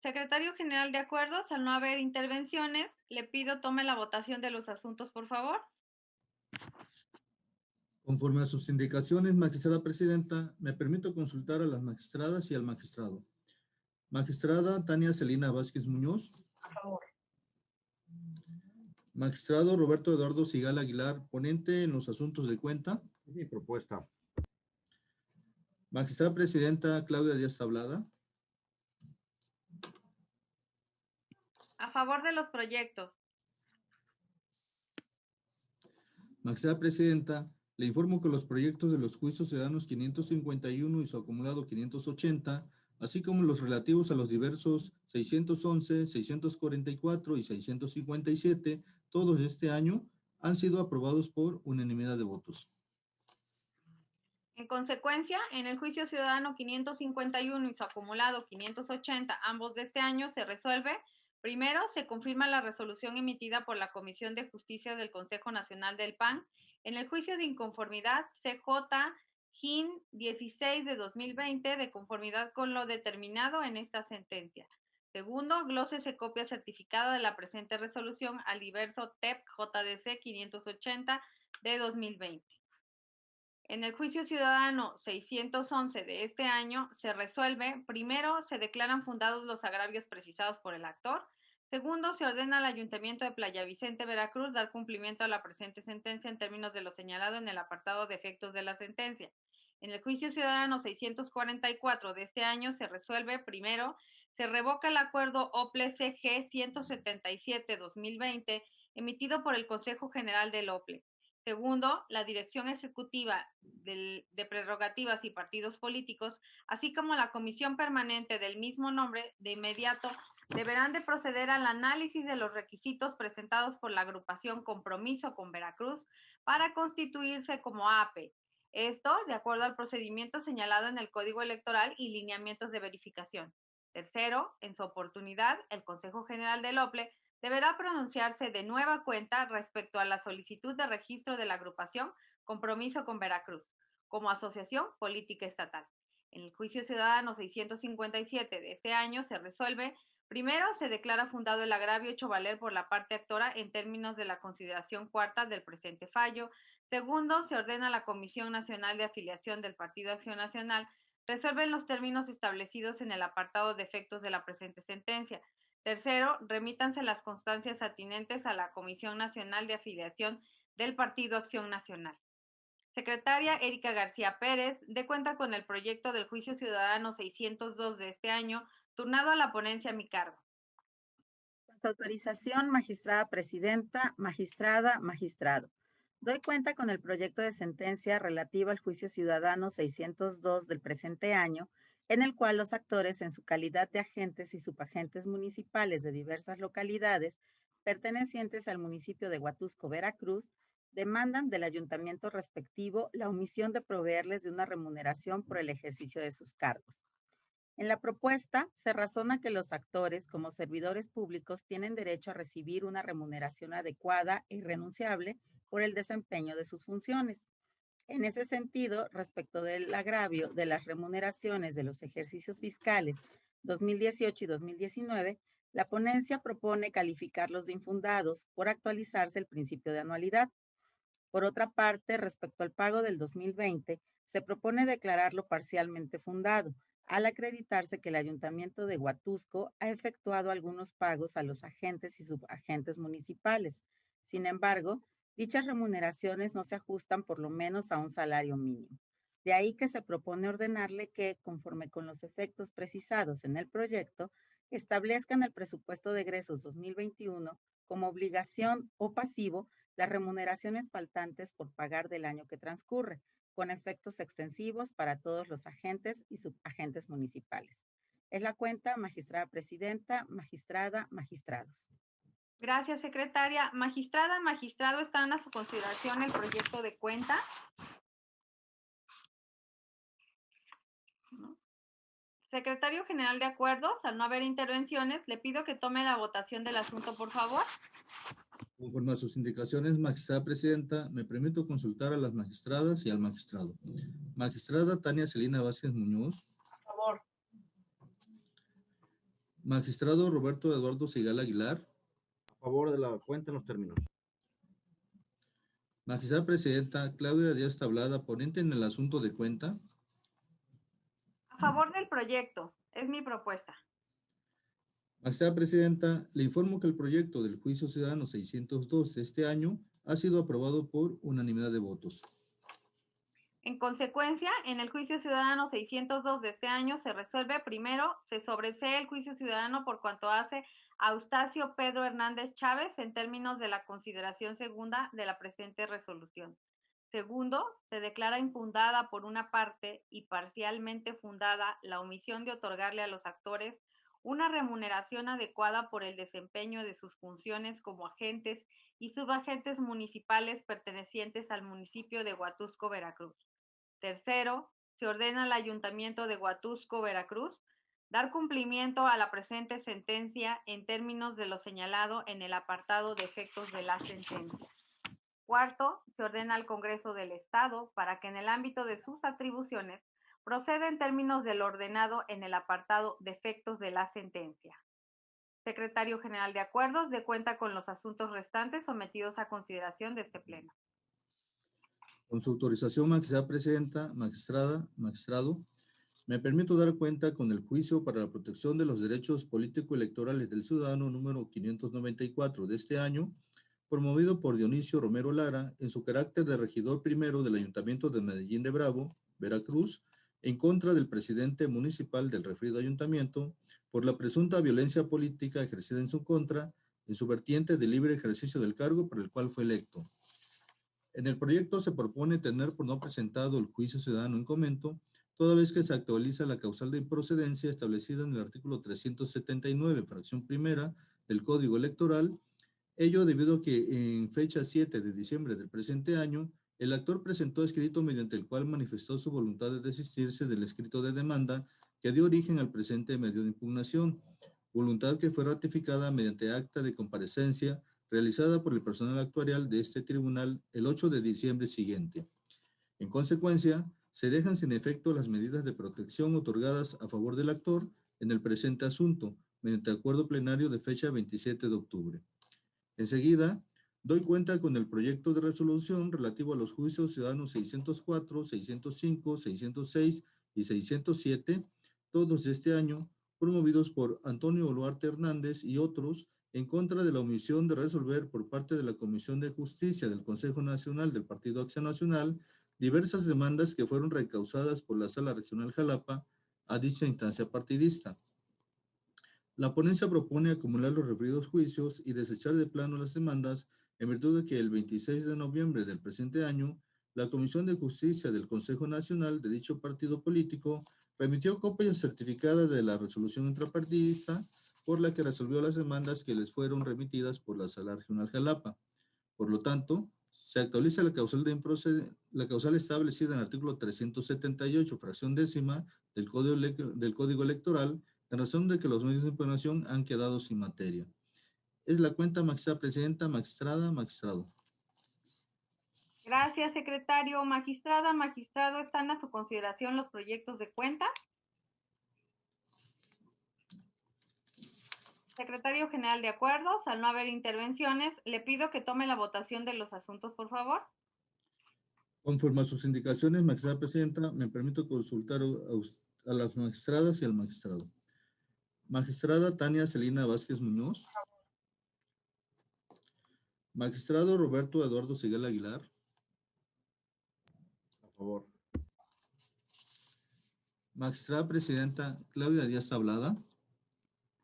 Secretario General de Acuerdos, al no haber intervenciones, le pido tome la votación de los asuntos, por favor. Conforme a sus indicaciones, magistrada presidenta, me permito consultar a las magistradas y al magistrado. Magistrada Tania Celina Vázquez Muñoz. A favor. Magistrado Roberto Eduardo Sigal Aguilar, ponente en los asuntos de cuenta. Mi propuesta. Magistrada presidenta Claudia Díaz Tablada. A favor de los proyectos. Magistrada presidenta, le informo que los proyectos de los juicios ciudadanos 551 y su acumulado 580, así como los relativos a los diversos 611, 644 y 657, todos de este año, han sido aprobados por unanimidad de votos. En consecuencia, en el juicio ciudadano 551 y su acumulado 580, ambos de este año, se resuelve. Primero, se confirma la resolución emitida por la Comisión de Justicia del Consejo Nacional del PAN en el juicio de inconformidad CJ-GIN 16 de 2020, de conformidad con lo determinado en esta sentencia. Segundo, glósese copia certificada de la presente resolución al diverso TEP JDC 580 de 2020. En el juicio ciudadano 611 de este año se resuelve, primero, se declaran fundados los agravios precisados por el actor. Segundo, se ordena al Ayuntamiento de Playa Vicente, Veracruz, dar cumplimiento a la presente sentencia en términos de lo señalado en el apartado de efectos de la sentencia. En el juicio ciudadano 644 de este año se resuelve, primero, se revoca el acuerdo OPLE-CG 177-2020 emitido por el Consejo General del OPLE. Segundo, la Dirección Ejecutiva de Prerrogativas y Partidos Políticos, así como la Comisión Permanente del mismo nombre, de inmediato deberán de proceder al análisis de los requisitos presentados por la agrupación Compromiso con Veracruz para constituirse como APE. Esto de acuerdo al procedimiento señalado en el Código Electoral y lineamientos de verificación. Tercero, en su oportunidad, el Consejo General del OPLE deberá pronunciarse de nueva cuenta respecto a la solicitud de registro de la agrupación Compromiso con Veracruz como asociación política estatal. En el juicio ciudadano 657 de este año se resuelve, primero, se declara fundado el agravio hecho valer por la parte actora en términos de la consideración cuarta del presente fallo. Segundo, se ordena a la Comisión Nacional de Afiliación del Partido Acción Nacional resuelve en los términos establecidos en el apartado de efectos de la presente sentencia. Tercero, remítanse las constancias atinentes a la Comisión Nacional de Afiliación del Partido Acción Nacional. Secretaria Erika García Pérez, dé cuenta con el proyecto del juicio ciudadano 602 de este año, turnado a la ponencia a mi cargo. Con su autorización, magistrada presidenta, magistrada, magistrado. Doy cuenta con el proyecto de sentencia relativo al juicio ciudadano 602 del presente año, en el cual los actores, en su calidad de agentes y subagentes municipales de diversas localidades pertenecientes al municipio de Huatusco, Veracruz, demandan del ayuntamiento respectivo la omisión de proveerles de una remuneración por el ejercicio de sus cargos. En la propuesta se razona que los actores, como servidores públicos, tienen derecho a recibir una remuneración adecuada e irrenunciable por el desempeño de sus funciones. En ese sentido, respecto del agravio de las remuneraciones de los ejercicios fiscales 2018 y 2019, la ponencia propone calificarlos de infundados por actualizarse el principio de anualidad. Por otra parte, respecto al pago del 2020, se propone declararlo parcialmente fundado, al acreditarse que el Ayuntamiento de Huatusco ha efectuado algunos pagos a los agentes y subagentes municipales. Sin embargo, dichas remuneraciones no se ajustan por lo menos a un salario mínimo. De ahí que se propone ordenarle que, conforme con los efectos precisados en el proyecto, establezcan el presupuesto de egresos 2021 como obligación o pasivo las remuneraciones faltantes por pagar del año que transcurre, con efectos extensivos para todos los agentes y subagentes municipales. Es la cuenta, magistrada presidenta, magistrada, magistrados. Gracias, secretaria. Magistrada, magistrado, ¿están a su consideración el proyecto de cuenta? ¿No? Secretario General de Acuerdos, al no haber intervenciones, le pido que tome la votación del asunto, por favor. Conforme a sus indicaciones, magistrada presidenta, me permito consultar a las magistradas y al magistrado. Magistrada Tania Celina Vázquez Muñoz. Por favor. Magistrado Roberto Eduardo Sigal Aguilar. A favor de la cuenta en los términos. Magistrada presidenta Claudia Díaz Tablada, ponente en el asunto de cuenta. A favor del proyecto, es mi propuesta. Magistrada presidenta, le informo que el proyecto del Juicio Ciudadano 602 de este año ha sido aprobado por unanimidad de votos. En consecuencia, en el Juicio Ciudadano 602 de este año se resuelve: primero, se sobresee el Juicio Ciudadano por cuanto hace a Eustacio Pedro Hernández Chávez en términos de la consideración segunda de la presente resolución. Segundo, se declara infundada por una parte y parcialmente fundada la omisión de otorgarle a los actores una remuneración adecuada por el desempeño de sus funciones como agentes y subagentes municipales pertenecientes al municipio de Huatusco, Veracruz. Tercero, se ordena al Ayuntamiento de Huatusco, Veracruz, dar cumplimiento a la presente sentencia en términos de lo señalado en el apartado de efectos de la sentencia. Cuarto, se ordena al Congreso del Estado para que en el ámbito de sus atribuciones proceda en términos de lo ordenado en el apartado de efectos de la sentencia. Secretario General de Acuerdos, de cuenta con los asuntos restantes sometidos a consideración de este Pleno. Con su autorización, magistrada presidenta, magistrada, magistrado, me permito dar cuenta con el juicio para la protección de los derechos político-electorales del ciudadano número 594 de este año, promovido por Dionisio Romero Lara en su carácter de regidor primero del Ayuntamiento de Medellín de Bravo, Veracruz, en contra del presidente municipal del referido ayuntamiento por la presunta violencia política ejercida en su contra en su vertiente de libre ejercicio del cargo por el cual fue electo. En el proyecto se propone tener por no presentado el juicio ciudadano en comento, toda vez que se actualiza la causal de improcedencia establecida en el artículo 379, fracción primera del Código Electoral, ello debido a que en fecha 7 de diciembre del presente año, el actor presentó escrito mediante el cual manifestó su voluntad de desistirse del escrito de demanda que dio origen al presente medio de impugnación, voluntad que fue ratificada mediante acta de comparecencia realizada por el personal actuarial de este tribunal el 8 de diciembre siguiente. En consecuencia, se dejan sin efecto las medidas de protección otorgadas a favor del actor en el presente asunto, mediante acuerdo plenario de fecha 27 de octubre. Enseguida, doy cuenta con el proyecto de resolución relativo a los juicios ciudadanos 604, 605, 606 y 607, todos de este año, promovidos por Antonio Oluarte Hernández y otros, en contra de la omisión de resolver por parte de la Comisión de Justicia del Consejo Nacional del Partido Acción Nacional diversas demandas que fueron recausadas por la Sala Regional Jalapa a dicha instancia partidista. La ponencia propone acumular los referidos juicios y desechar de plano las demandas en virtud de que el 26 de noviembre del presente año, la Comisión de Justicia del Consejo Nacional de dicho partido político remitió copia certificada de la resolución intrapartidista por la que resolvió las demandas que les fueron remitidas por la Sala Regional Jalapa. Por lo tanto, se actualiza la causal establecida en el artículo 378, fracción décima del Código Electoral, en razón de que los medios de impugnación han quedado sin materia. Es la cuenta, magistrada presidenta, magistrada, magistrado. Gracias, secretario. Magistrada, magistrado, ¿están a su consideración los proyectos de cuenta? Secretario General, de acuerdos. Al no haber intervenciones, le pido que tome la votación de los asuntos, por favor. Conforme a sus indicaciones, magistrada presidenta, me permito consultar a las magistradas y al magistrado. Magistrada Tania Celina Vázquez Muñoz. Magistrado Roberto Eduardo Seguel Aguilar. A favor. Magistrada presidenta Claudia Díaz Tablada.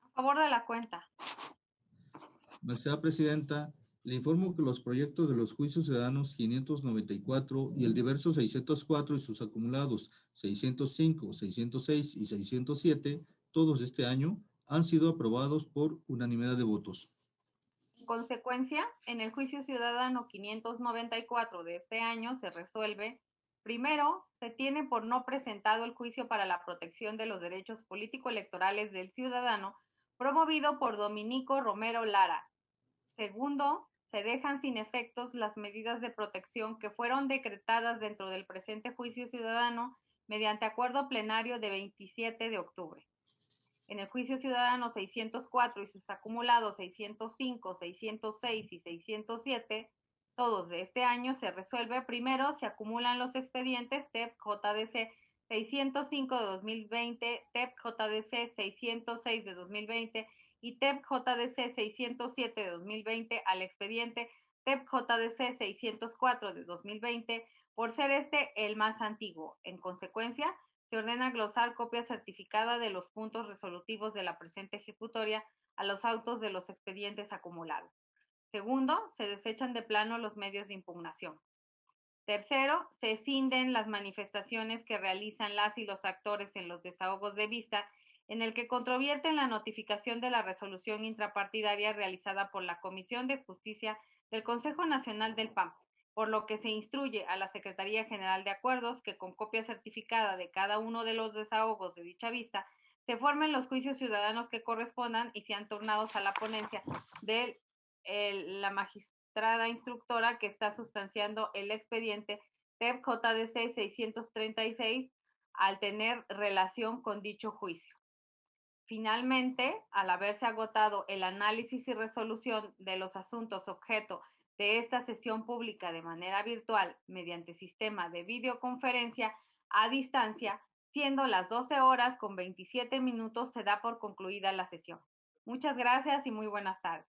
A favor de la cuenta. Magistrada presidenta, le informo que los proyectos de los juicios ciudadanos 594 y el diverso 604 y sus acumulados 605, 606 y 607, todos este año, han sido aprobados por unanimidad de votos. En consecuencia, en el juicio ciudadano 594 de este año se resuelve: primero, se tiene por no presentado el juicio para la protección de los derechos político-electorales del ciudadano promovido por Dominico Romero Lara. Segundo, se dejan sin efectos las medidas de protección que fueron decretadas dentro del presente juicio ciudadano mediante acuerdo plenario de 27 de octubre. En el juicio ciudadano 604 y sus acumulados 605, 606 y 607, todos de este año, se resuelve: primero, se acumulan los expedientes TEP-JDC 605 de 2020, TEP-JDC 606 de 2020 y TEP-JDC 607 de 2020 al expediente TEP-JDC 604 de 2020, por ser este el más antiguo. En consecuencia, se ordena glosar copia certificada de los puntos resolutivos de la presente ejecutoria a los autos de los expedientes acumulados. Segundo, se desechan de plano los medios de impugnación. Tercero, se escinden las manifestaciones que realizan las y los actores en los desahogos de vista, en el que controvierten la notificación de la resolución intrapartidaria realizada por la Comisión de Justicia del Consejo Nacional del PAN, por lo que se instruye a la Secretaría General de Acuerdos que con copia certificada de cada uno de los desahogos de dicha vista se formen los juicios ciudadanos que correspondan y sean turnados a la ponencia de la magistrada instructora que está sustanciando el expediente TEP-JDC 636 al tener relación con dicho juicio. Finalmente, al haberse agotado el análisis y resolución de los asuntos objeto de esta sesión pública de manera virtual mediante sistema de videoconferencia a distancia, siendo las 12 horas con 27 minutos, se da por concluida la sesión. Muchas gracias y muy buenas tardes.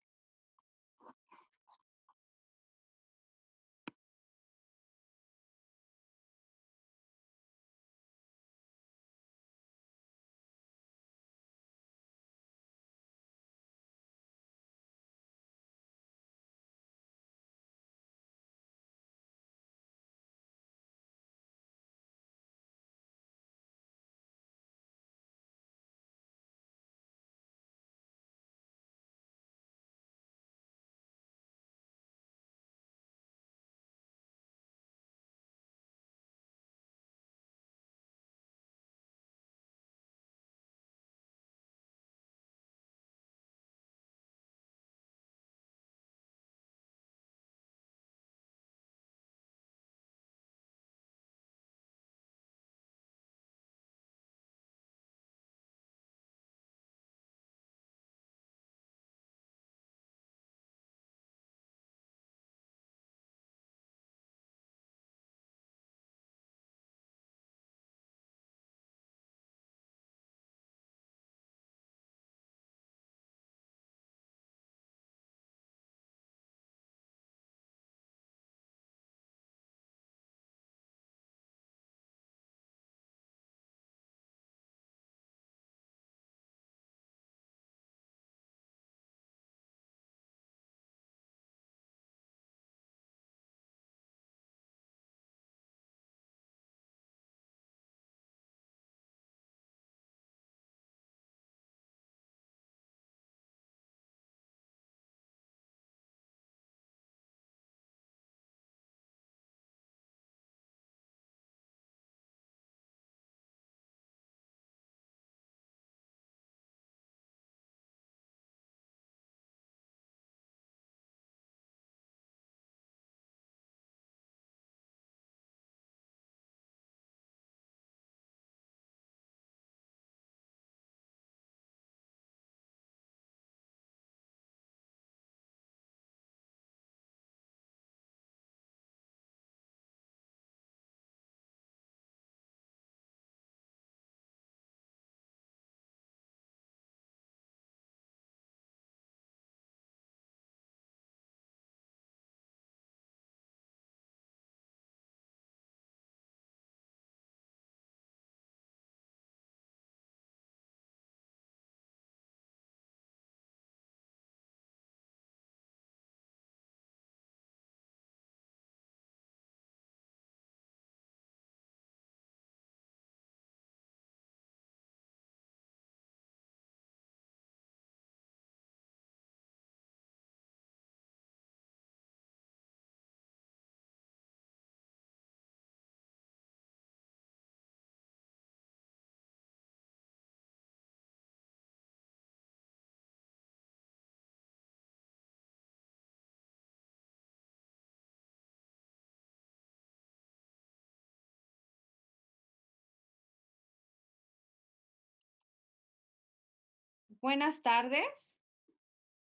Buenas tardes.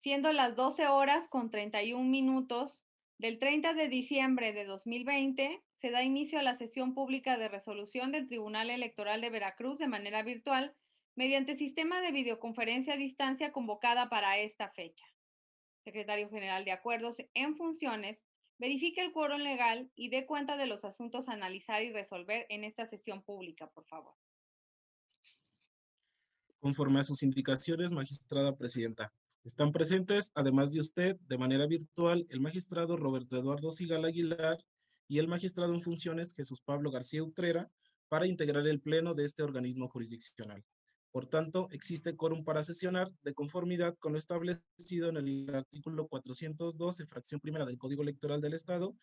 Siendo las 12 horas con 31 minutos del 30 de diciembre de 2020, se da inicio a la sesión pública de resolución del Tribunal Electoral de Veracruz de manera virtual mediante sistema de videoconferencia a distancia convocada para esta fecha. Secretario General de Acuerdos en funciones, verifique el quórum legal y dé cuenta de los asuntos a analizar y resolver en esta sesión pública, por favor. Conforme a sus indicaciones, magistrada presidenta. Están presentes, además de usted, de manera virtual, el magistrado Roberto Eduardo Sigala Aguilar y el magistrado en funciones Jesús Pablo García Utrera para integrar el pleno de este organismo jurisdiccional. Por tanto, existe quórum para sesionar de conformidad con lo establecido en el artículo 412, fracción primera del Código Electoral del Estado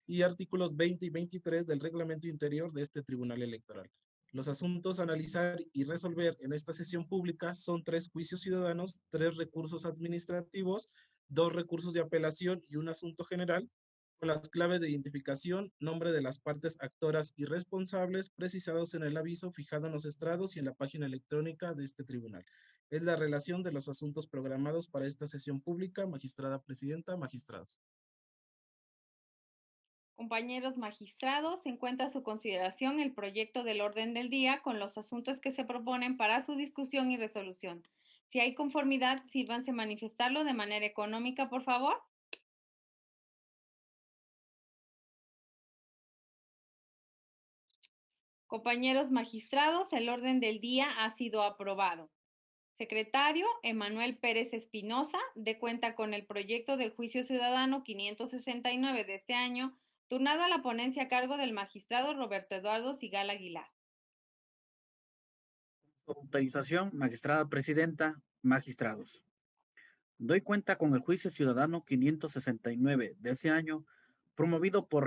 y artículos 20 y 23 del Reglamento Interior de este Tribunal Electoral. Los asuntos a analizar y resolver en esta sesión pública son 3 juicios ciudadanos, 3 recursos administrativos, 2 recursos de apelación y un asunto general, con las claves de identificación, nombre de las partes actoras y responsables precisados en el aviso fijado en los estrados y en la página electrónica de este tribunal. Es la relación de los asuntos programados para esta sesión pública, magistrada presidenta, magistrados. Compañeros magistrados, se encuentra a su consideración el proyecto del orden del día con los asuntos que se proponen para su discusión y resolución. Si hay conformidad, sírvanse manifestarlo de manera económica, por favor. Compañeros magistrados, el orden del día ha sido aprobado. Secretario Emanuel Pérez Espinosa, de cuenta con el proyecto del juicio ciudadano 569 de este año, turnado a la ponencia a cargo del magistrado Roberto Eduardo Sigala Aguilar. Autorización, magistrada presidenta, magistrados. Doy cuenta con el juicio ciudadano 569 de ese año, promovido por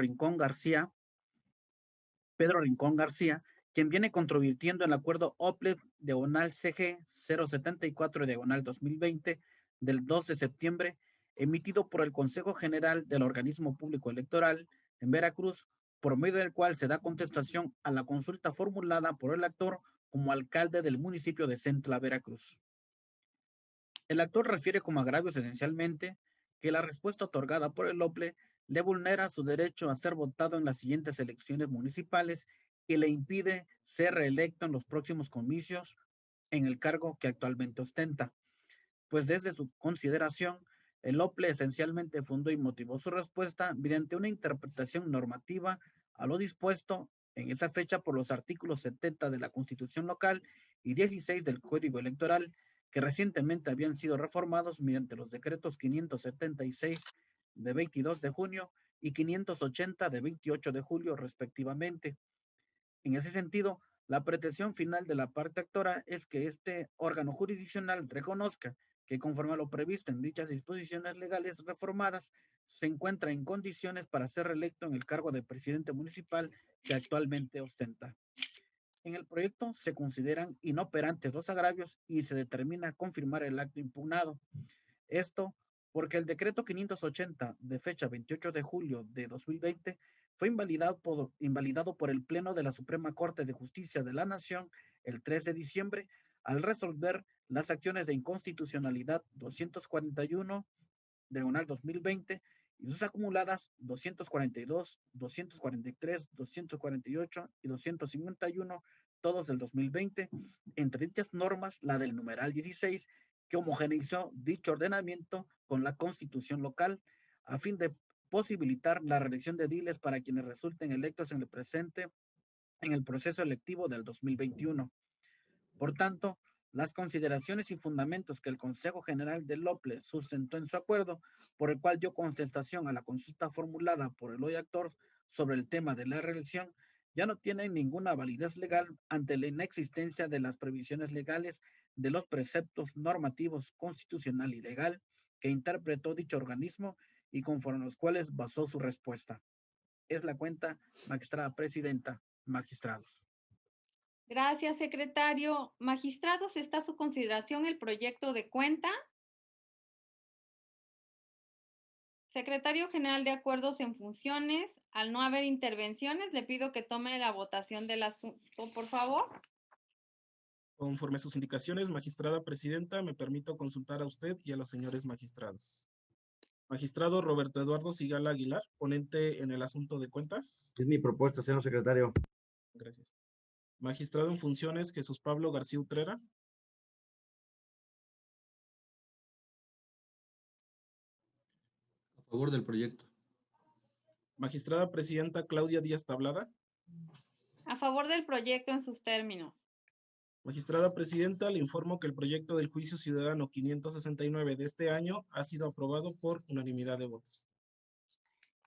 Pedro Rincón García, quien viene controvirtiendo el acuerdo OPLEP diagonal CG 074 diagonal 2020 del 2 de septiembre, emitido por el Consejo General del Organismo Público Electoral en Veracruz, por medio del cual se da contestación a la consulta formulada por el actor como alcalde del municipio de Centla, Veracruz. El actor refiere como agravios esencialmente que la respuesta otorgada por el OPLE le vulnera su derecho a ser votado en las siguientes elecciones municipales y le impide ser reelecto en los próximos comicios en el cargo que actualmente ostenta. Pues desde su consideración, el OPLE esencialmente fundó y motivó su respuesta mediante una interpretación normativa a lo dispuesto en esa fecha por los artículos 70 de la Constitución local y 16 del Código Electoral, que recientemente habían sido reformados mediante los decretos 576 de 22 de junio y 580 de 28 de julio respectivamente. En ese sentido, la pretensión final de la parte actora es que este órgano jurisdiccional reconozca que conforme a lo previsto en dichas disposiciones legales reformadas, se encuentra en condiciones para ser reelecto en el cargo de presidente municipal que actualmente ostenta. En el proyecto se consideran inoperantes los agravios y se determina confirmar el acto impugnado. Esto porque el decreto 580 de fecha 28 de julio de 2020 fue invalidado por el Pleno de la Suprema Corte de Justicia de la Nación el 3 de diciembre al resolver las acciones de inconstitucionalidad 241 diagonal 2020 y sus acumuladas 242, 243, 248 y 251, todos del 2020, entre dichas normas la del numeral 16, que homogeneizó dicho ordenamiento con la Constitución local a fin de posibilitar la reelección de ediles para quienes resulten electos en el proceso electivo del 2021. Por tanto, las consideraciones y fundamentos que el Consejo General del OPLE sustentó en su acuerdo, por el cual dio contestación a la consulta formulada por el hoy actor sobre el tema de la reelección, ya no tienen ninguna validez legal ante la inexistencia de las previsiones legales de los preceptos normativos constitucional y legal que interpretó dicho organismo y conforme a los cuales basó su respuesta. Es la cuenta, magistrada presidenta, magistrados. Gracias, secretario. Magistrados, está a su consideración el proyecto de cuenta. Secretario General de Acuerdos en funciones, al no haber intervenciones, le pido que tome la votación del asunto, por favor. Conforme a sus indicaciones, magistrada presidenta, me permito consultar a usted y a los señores magistrados. Magistrado Roberto Eduardo Sigala Aguilar, ponente en el asunto de cuenta. Es mi propuesta, señor secretario. Gracias. Magistrado en funciones Jesús Pablo García Utrera. A favor del proyecto. Magistrada presidenta Claudia Díaz Tablada. A favor del proyecto en sus términos. Magistrada presidenta, le informo que el proyecto del juicio ciudadano 569 de este año ha sido aprobado por unanimidad de votos.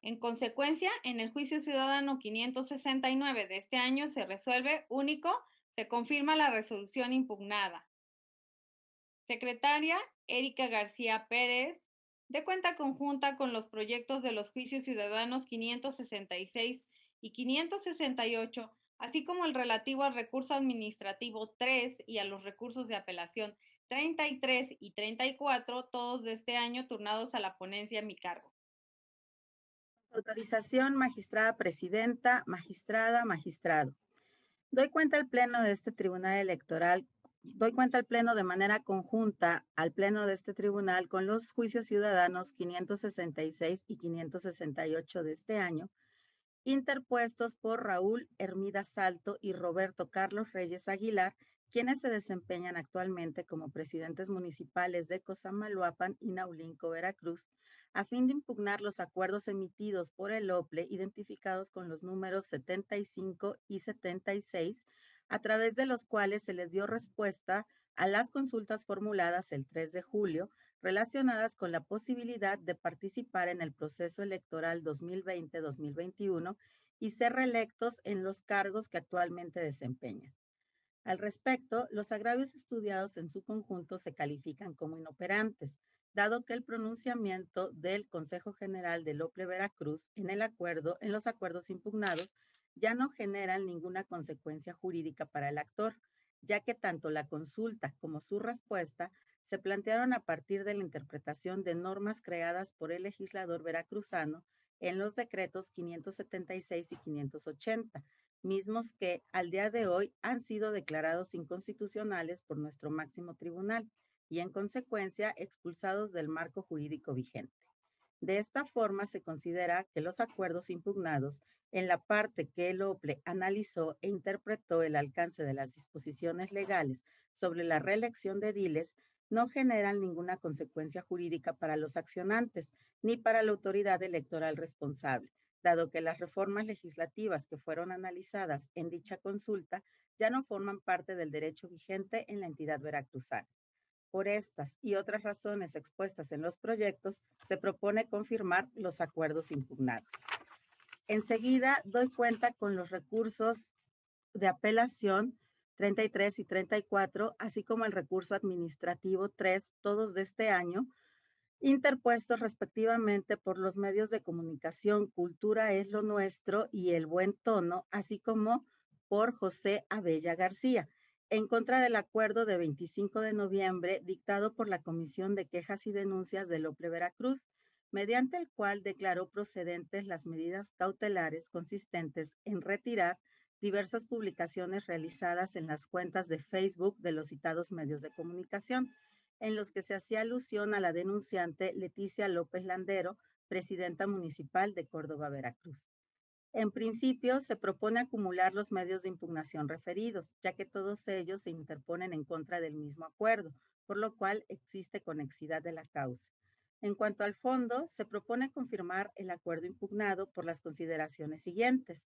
En consecuencia, en el juicio ciudadano 569 de este año se resuelve único, se confirma la resolución impugnada. Secretaria Erika García Pérez, de cuenta conjunta con los proyectos de los juicios ciudadanos 566 y 568, así como el relativo al recurso administrativo 3 y a los recursos de apelación 33 y 34, todos de este año turnados a la ponencia a mi cargo. Autorización, magistrada presidenta, magistrada, magistrado. Doy cuenta al Pleno de este Tribunal Electoral, doy cuenta al Pleno de manera conjunta al Pleno de este Tribunal con los juicios ciudadanos 566 y 568 de este año, interpuestos por Raúl Hermida Salto y Roberto Carlos Reyes Aguilar, quienes se desempeñan actualmente como presidentes municipales de Cosamaloapan y Naulinco, Veracruz, a fin de impugnar los acuerdos emitidos por el OPLE identificados con los números 75 y 76, a través de los cuales se les dio respuesta a las consultas formuladas el 3 de julio relacionadas con la posibilidad de participar en el proceso electoral 2020-2021 y ser reelectos en los cargos que actualmente desempeñan. Al respecto, los agravios estudiados en su conjunto se califican como inoperantes, dado que el pronunciamiento del Consejo General del OPLE Veracruz en los acuerdos impugnados ya no generan ninguna consecuencia jurídica para el actor, ya que tanto la consulta como su respuesta se plantearon a partir de la interpretación de normas creadas por el legislador veracruzano en los decretos 576 y 580, mismos que al día de hoy han sido declarados inconstitucionales por nuestro máximo tribunal y en consecuencia expulsados del marco jurídico vigente. De esta forma se considera que los acuerdos impugnados, en la parte que el OPLE analizó e interpretó el alcance de las disposiciones legales sobre la reelección de ediles, no generan ninguna consecuencia jurídica para los accionantes ni para la autoridad electoral responsable, dado que las reformas legislativas que fueron analizadas en dicha consulta ya no forman parte del derecho vigente en la entidad veracruzana. Por estas y otras razones expuestas en los proyectos, se propone confirmar los acuerdos impugnados. Enseguida doy cuenta con los recursos de apelación 33 y 34, así como el recurso administrativo 3, todos de este año, interpuestos respectivamente por los medios de comunicación Cultura es lo Nuestro y El Buen Tono, así como por José Abella García, en contra del acuerdo de 25 de noviembre dictado por la Comisión de Quejas y Denuncias del OPLE Veracruz, mediante el cual declaró procedentes las medidas cautelares consistentes en retirar diversas publicaciones realizadas en las cuentas de Facebook de los citados medios de comunicación, en los que se hacía alusión a la denunciante Leticia López Landero, presidenta municipal de Córdoba, Veracruz. En principio, se propone acumular los medios de impugnación referidos, ya que todos ellos se interponen en contra del mismo acuerdo, por lo cual existe conexidad de la causa. En cuanto al fondo, se propone confirmar el acuerdo impugnado por las consideraciones siguientes.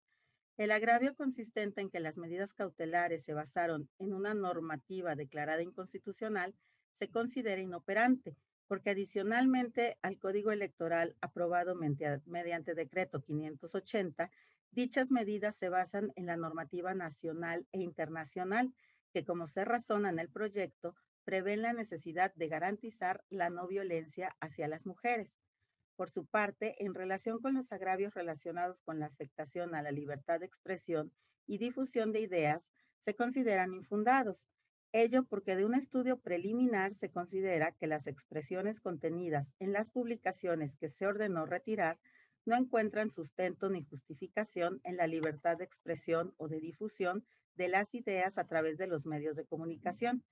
El agravio consistente en que las medidas cautelares se basaron en una normativa declarada inconstitucional se considera inoperante, porque adicionalmente al Código Electoral aprobado mediante decreto 580, dichas medidas se basan en la normativa nacional e internacional, que como se razona en el proyecto, prevén la necesidad de garantizar la no violencia hacia las mujeres. Por su parte, en relación con los agravios relacionados con la afectación a la libertad de expresión y difusión de ideas, se consideran infundados. Ello porque de un estudio preliminar se considera que las expresiones contenidas en las publicaciones que se ordenó retirar no encuentran sustento ni justificación en la libertad de expresión o de difusión de las ideas a través de los medios de comunicación,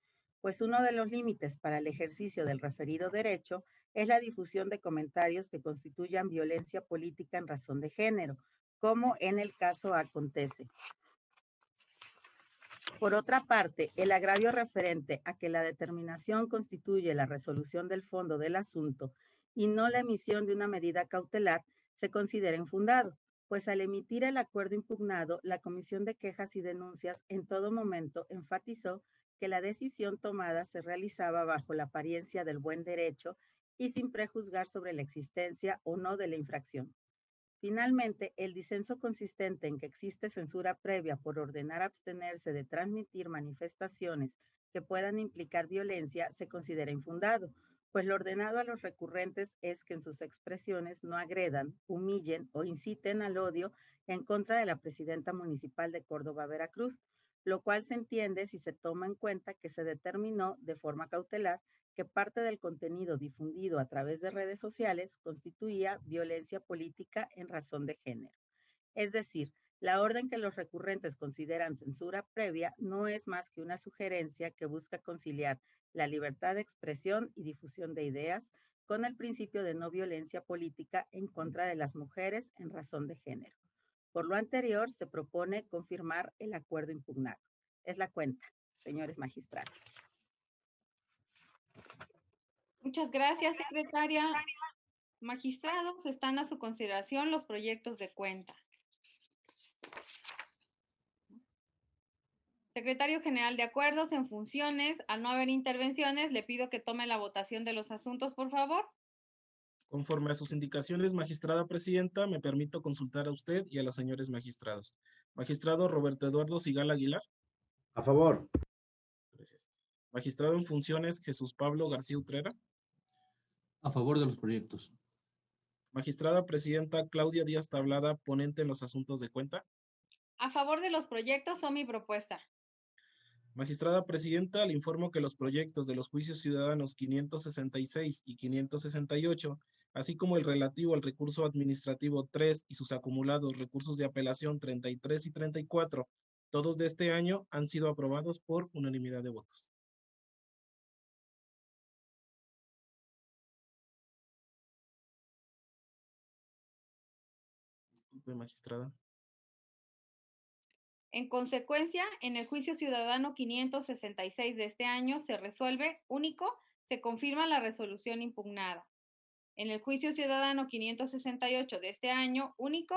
pues uno de los límites para el ejercicio del referido derecho es la difusión de comentarios que constituyan violencia política en razón de género, como en el caso acontece. Por otra parte, el agravio referente a que la determinación constituye la resolución del fondo del asunto y no la emisión de una medida cautelar se considera infundado, pues al emitir el acuerdo impugnado, la Comisión de Quejas y Denuncias en todo momento enfatizó que la decisión tomada se realizaba bajo la apariencia del buen derecho y sin prejuzgar sobre la existencia o no de la infracción. Finalmente, el disenso consistente en que existe censura previa por ordenar abstenerse de transmitir manifestaciones que puedan implicar violencia se considera infundado, pues lo ordenado a los recurrentes es que en sus expresiones no agredan, humillen o inciten al odio en contra de la presidenta municipal de Córdoba, Veracruz, lo cual se entiende si se toma en cuenta que se determinó de forma cautelar que parte del contenido difundido a través de redes sociales constituía violencia política en razón de género. Es decir, la orden que los recurrentes consideran censura previa no es más que una sugerencia que busca conciliar la libertad de expresión y difusión de ideas con el principio de no violencia política en contra de las mujeres en razón de género. Por lo anterior, se propone confirmar el acuerdo impugnado. Es la cuenta, señores magistrados. Muchas gracias, secretaria. Magistrados, están a su consideración los proyectos de cuenta. Secretario General de Acuerdos en funciones, al no haber intervenciones, le pido que tome la votación de los asuntos, por favor. Conforme a sus indicaciones, magistrada presidenta, me permito consultar a usted y a los señores magistrados. Magistrado Roberto Eduardo Sigala Aguilar. A favor. Gracias. Magistrado en funciones Jesús Pablo García Utrera. A favor de los proyectos. Magistrada presidenta Claudia Díaz Tablada, ponente en los asuntos de cuenta. A favor de los proyectos son mi propuesta. Magistrada presidenta, le informo que los proyectos de los juicios ciudadanos 566 y 568, así como el relativo al recurso administrativo 3 y sus acumulados recursos de apelación 33 y 34, todos de este año, han sido aprobados por unanimidad de votos. Disculpe, magistrada. En consecuencia, en el juicio ciudadano 566 de este año se resuelve único, se confirma la resolución impugnada. En el juicio ciudadano 568 de este año único,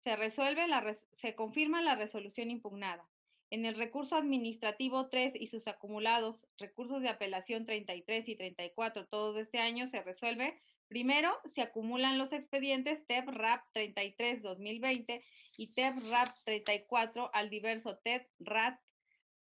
se confirma la resolución impugnada. En el recurso administrativo 3 y sus acumulados recursos de apelación 33 y 34, todo de este año se resuelve. Primero, se acumulan los expedientes TEP-RAP 33-2020 y TEP-RAP 34 al diverso TEP-RAT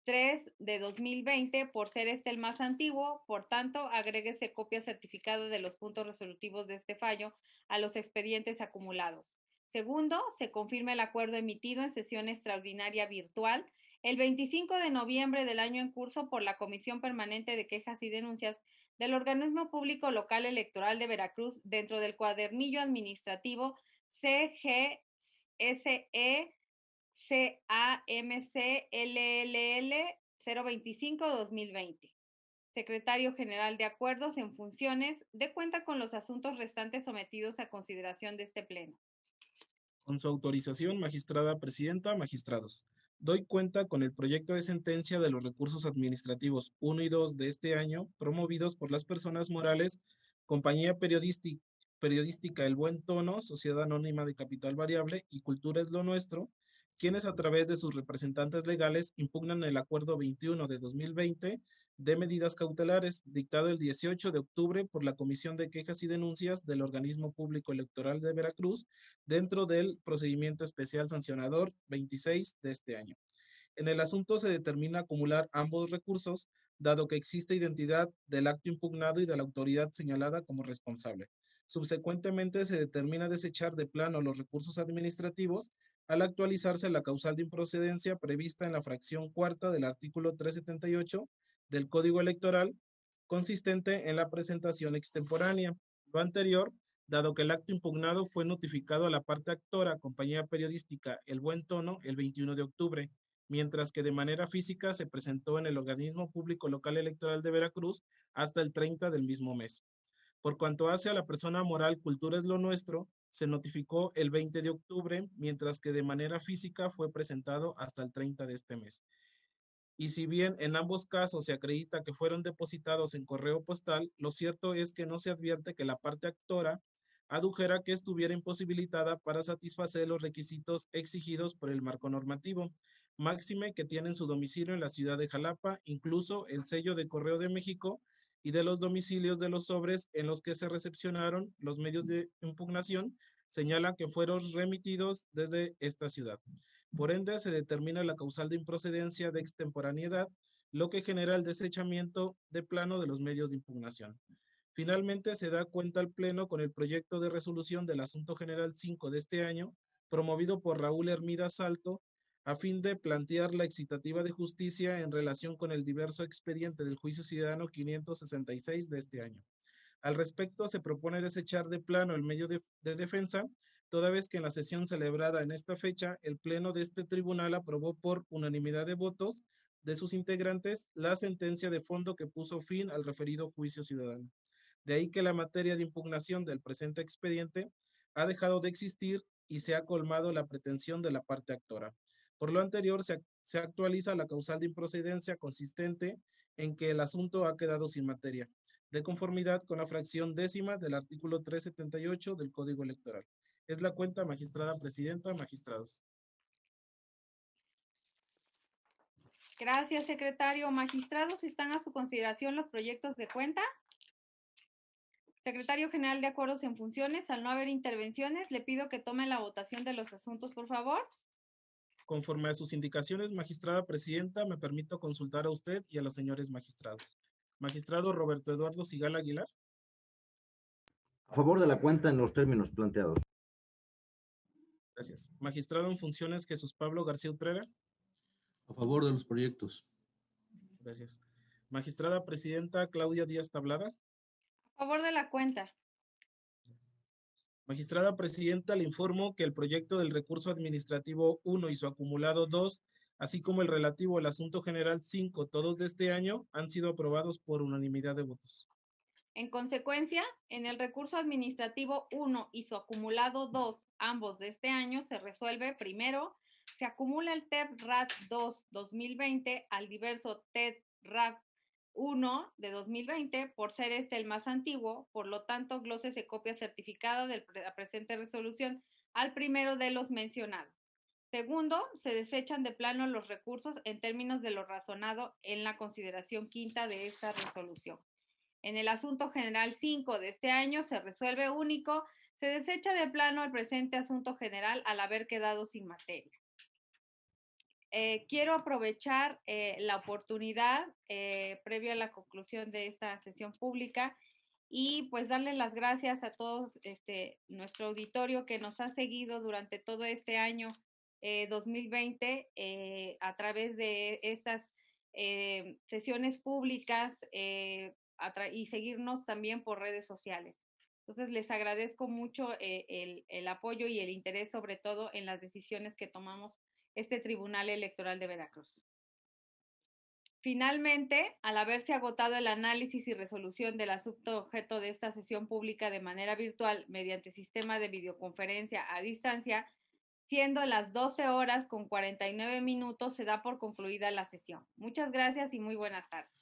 3 de 2020, por ser este el más antiguo. Por tanto, agréguese copia certificada de los puntos resolutivos de este fallo a los expedientes acumulados. Segundo, se confirma el acuerdo emitido en sesión extraordinaria virtual el 25 de noviembre del año en curso por la Comisión Permanente de Quejas y Denuncias del Organismo Público Local Electoral de Veracruz dentro del cuadernillo administrativo CGSE CAMC-LLL 025-2020. Secretario General de Acuerdos en funciones, dé cuenta con los asuntos restantes sometidos a consideración de este Pleno. Con su autorización, magistrada presidenta, magistrados, doy cuenta con el proyecto de sentencia de los recursos administrativos 1 y 2 de este año, promovidos por las personas morales, Compañía Periodística El Buen Tono, Sociedad Anónima de Capital Variable y Cultura es lo Nuestro, quienes a través de sus representantes legales impugnan el Acuerdo 21 de 2020 de medidas cautelares, dictado el 18 de octubre por la Comisión de Quejas y Denuncias del Organismo Público Electoral de Veracruz, dentro del procedimiento especial sancionador 26 de este año. En el asunto se determina acumular ambos recursos, dado que existe identidad del acto impugnado y de la autoridad señalada como responsable. Subsecuentemente se determina desechar de plano los recursos administrativos al actualizarse la causal de improcedencia prevista en la fracción cuarta del artículo 378 del Código Electoral, consistente en la presentación extemporánea. Lo anterior, dado que el acto impugnado fue notificado a la parte actora, Compañía Periodística El Buen Tono, el 21 de octubre, mientras que de manera física se presentó en el organismo público local electoral de Veracruz hasta el 30 del mismo mes. Por cuanto hace a la persona moral Cultura es lo Nuestro, se notificó el 20 de octubre, mientras que de manera física fue presentado hasta el 30 de este mes. Y si bien en ambos casos se acredita que fueron depositados en correo postal, lo cierto es que no se advierte que la parte actora adujera que estuviera imposibilitada para satisfacer los requisitos exigidos por el marco normativo, máxime que tienen su domicilio en la ciudad de Jalapa, incluso el sello de Correo de México y de los domicilios de los sobres en los que se recepcionaron los medios de impugnación señalan que fueron remitidos desde esta ciudad. Por ende, se determina la causal de improcedencia de extemporaneidad, lo que genera el desechamiento de plano de los medios de impugnación. Finalmente, se da cuenta al Pleno con el proyecto de resolución del Asunto General 5 de este año, promovido por Raúl Hermida Salto, a fin de plantear la excitativa de justicia en relación con el diverso expediente del Juicio Ciudadano 566 de este año. Al respecto, se propone desechar de plano el medio de defensa, toda vez que en la sesión celebrada en esta fecha, el Pleno de este tribunal aprobó por unanimidad de votos de sus integrantes la sentencia de fondo que puso fin al referido juicio ciudadano. De ahí que la materia de impugnación del presente expediente ha dejado de existir y se ha colmado la pretensión de la parte actora. Por lo anterior, se actualiza la causal de improcedencia consistente en que el asunto ha quedado sin materia, de conformidad con la fracción 10ª del artículo 378 del Código Electoral. Es la cuenta, magistrada presidenta, magistrados. Gracias, secretario. Magistrados, ¿están a su consideración los proyectos de cuenta? Secretario General de Acuerdos en Funciones, al no haber intervenciones, le pido que tome la votación de los asuntos, por favor. Conforme a sus indicaciones, magistrada presidenta, me permito consultar a usted y a los señores magistrados. Magistrado Roberto Eduardo Sigala Aguilar. A favor de la cuenta en los términos planteados. Gracias. Magistrado en funciones Jesús Pablo García Utrera. A favor de los proyectos. Gracias. Magistrada presidenta Claudia Díaz Tablada. A favor de la cuenta. Magistrada presidenta, le informo que el proyecto del recurso administrativo 1 y su acumulado 2, así como el relativo al asunto general 5, todos de este año, han sido aprobados por unanimidad de votos. En consecuencia, en el recurso administrativo 1 y su acumulado 2, ambos de este año, se resuelve primero, se acumula el TEP-RAT 2 2020 al diverso TEP-RAT 1 de 2020, por ser este el más antiguo, por lo tanto, glose se copia certificada de la presente resolución al primero de los mencionados. Segundo, se desechan de plano los recursos en términos de lo razonado en la consideración quinta de esta resolución. En el asunto general 5 de este año se resuelve único, se desecha de plano el presente asunto general al haber quedado sin materia. Quiero aprovechar la oportunidad previo a la conclusión de esta sesión pública y pues darle las gracias a todos nuestro auditorio que nos ha seguido durante todo este año 2020 a través de estas sesiones públicas y seguirnos también por redes sociales. Entonces, les agradezco mucho el apoyo y el interés, sobre todo en las decisiones que tomamos este Tribunal Electoral de Veracruz. Finalmente, al haberse agotado el análisis y resolución del asunto objeto de esta sesión pública de manera virtual mediante sistema de videoconferencia a distancia, siendo las 12 horas con 49 minutos, se da por concluida la sesión. Muchas gracias y muy buenas tardes.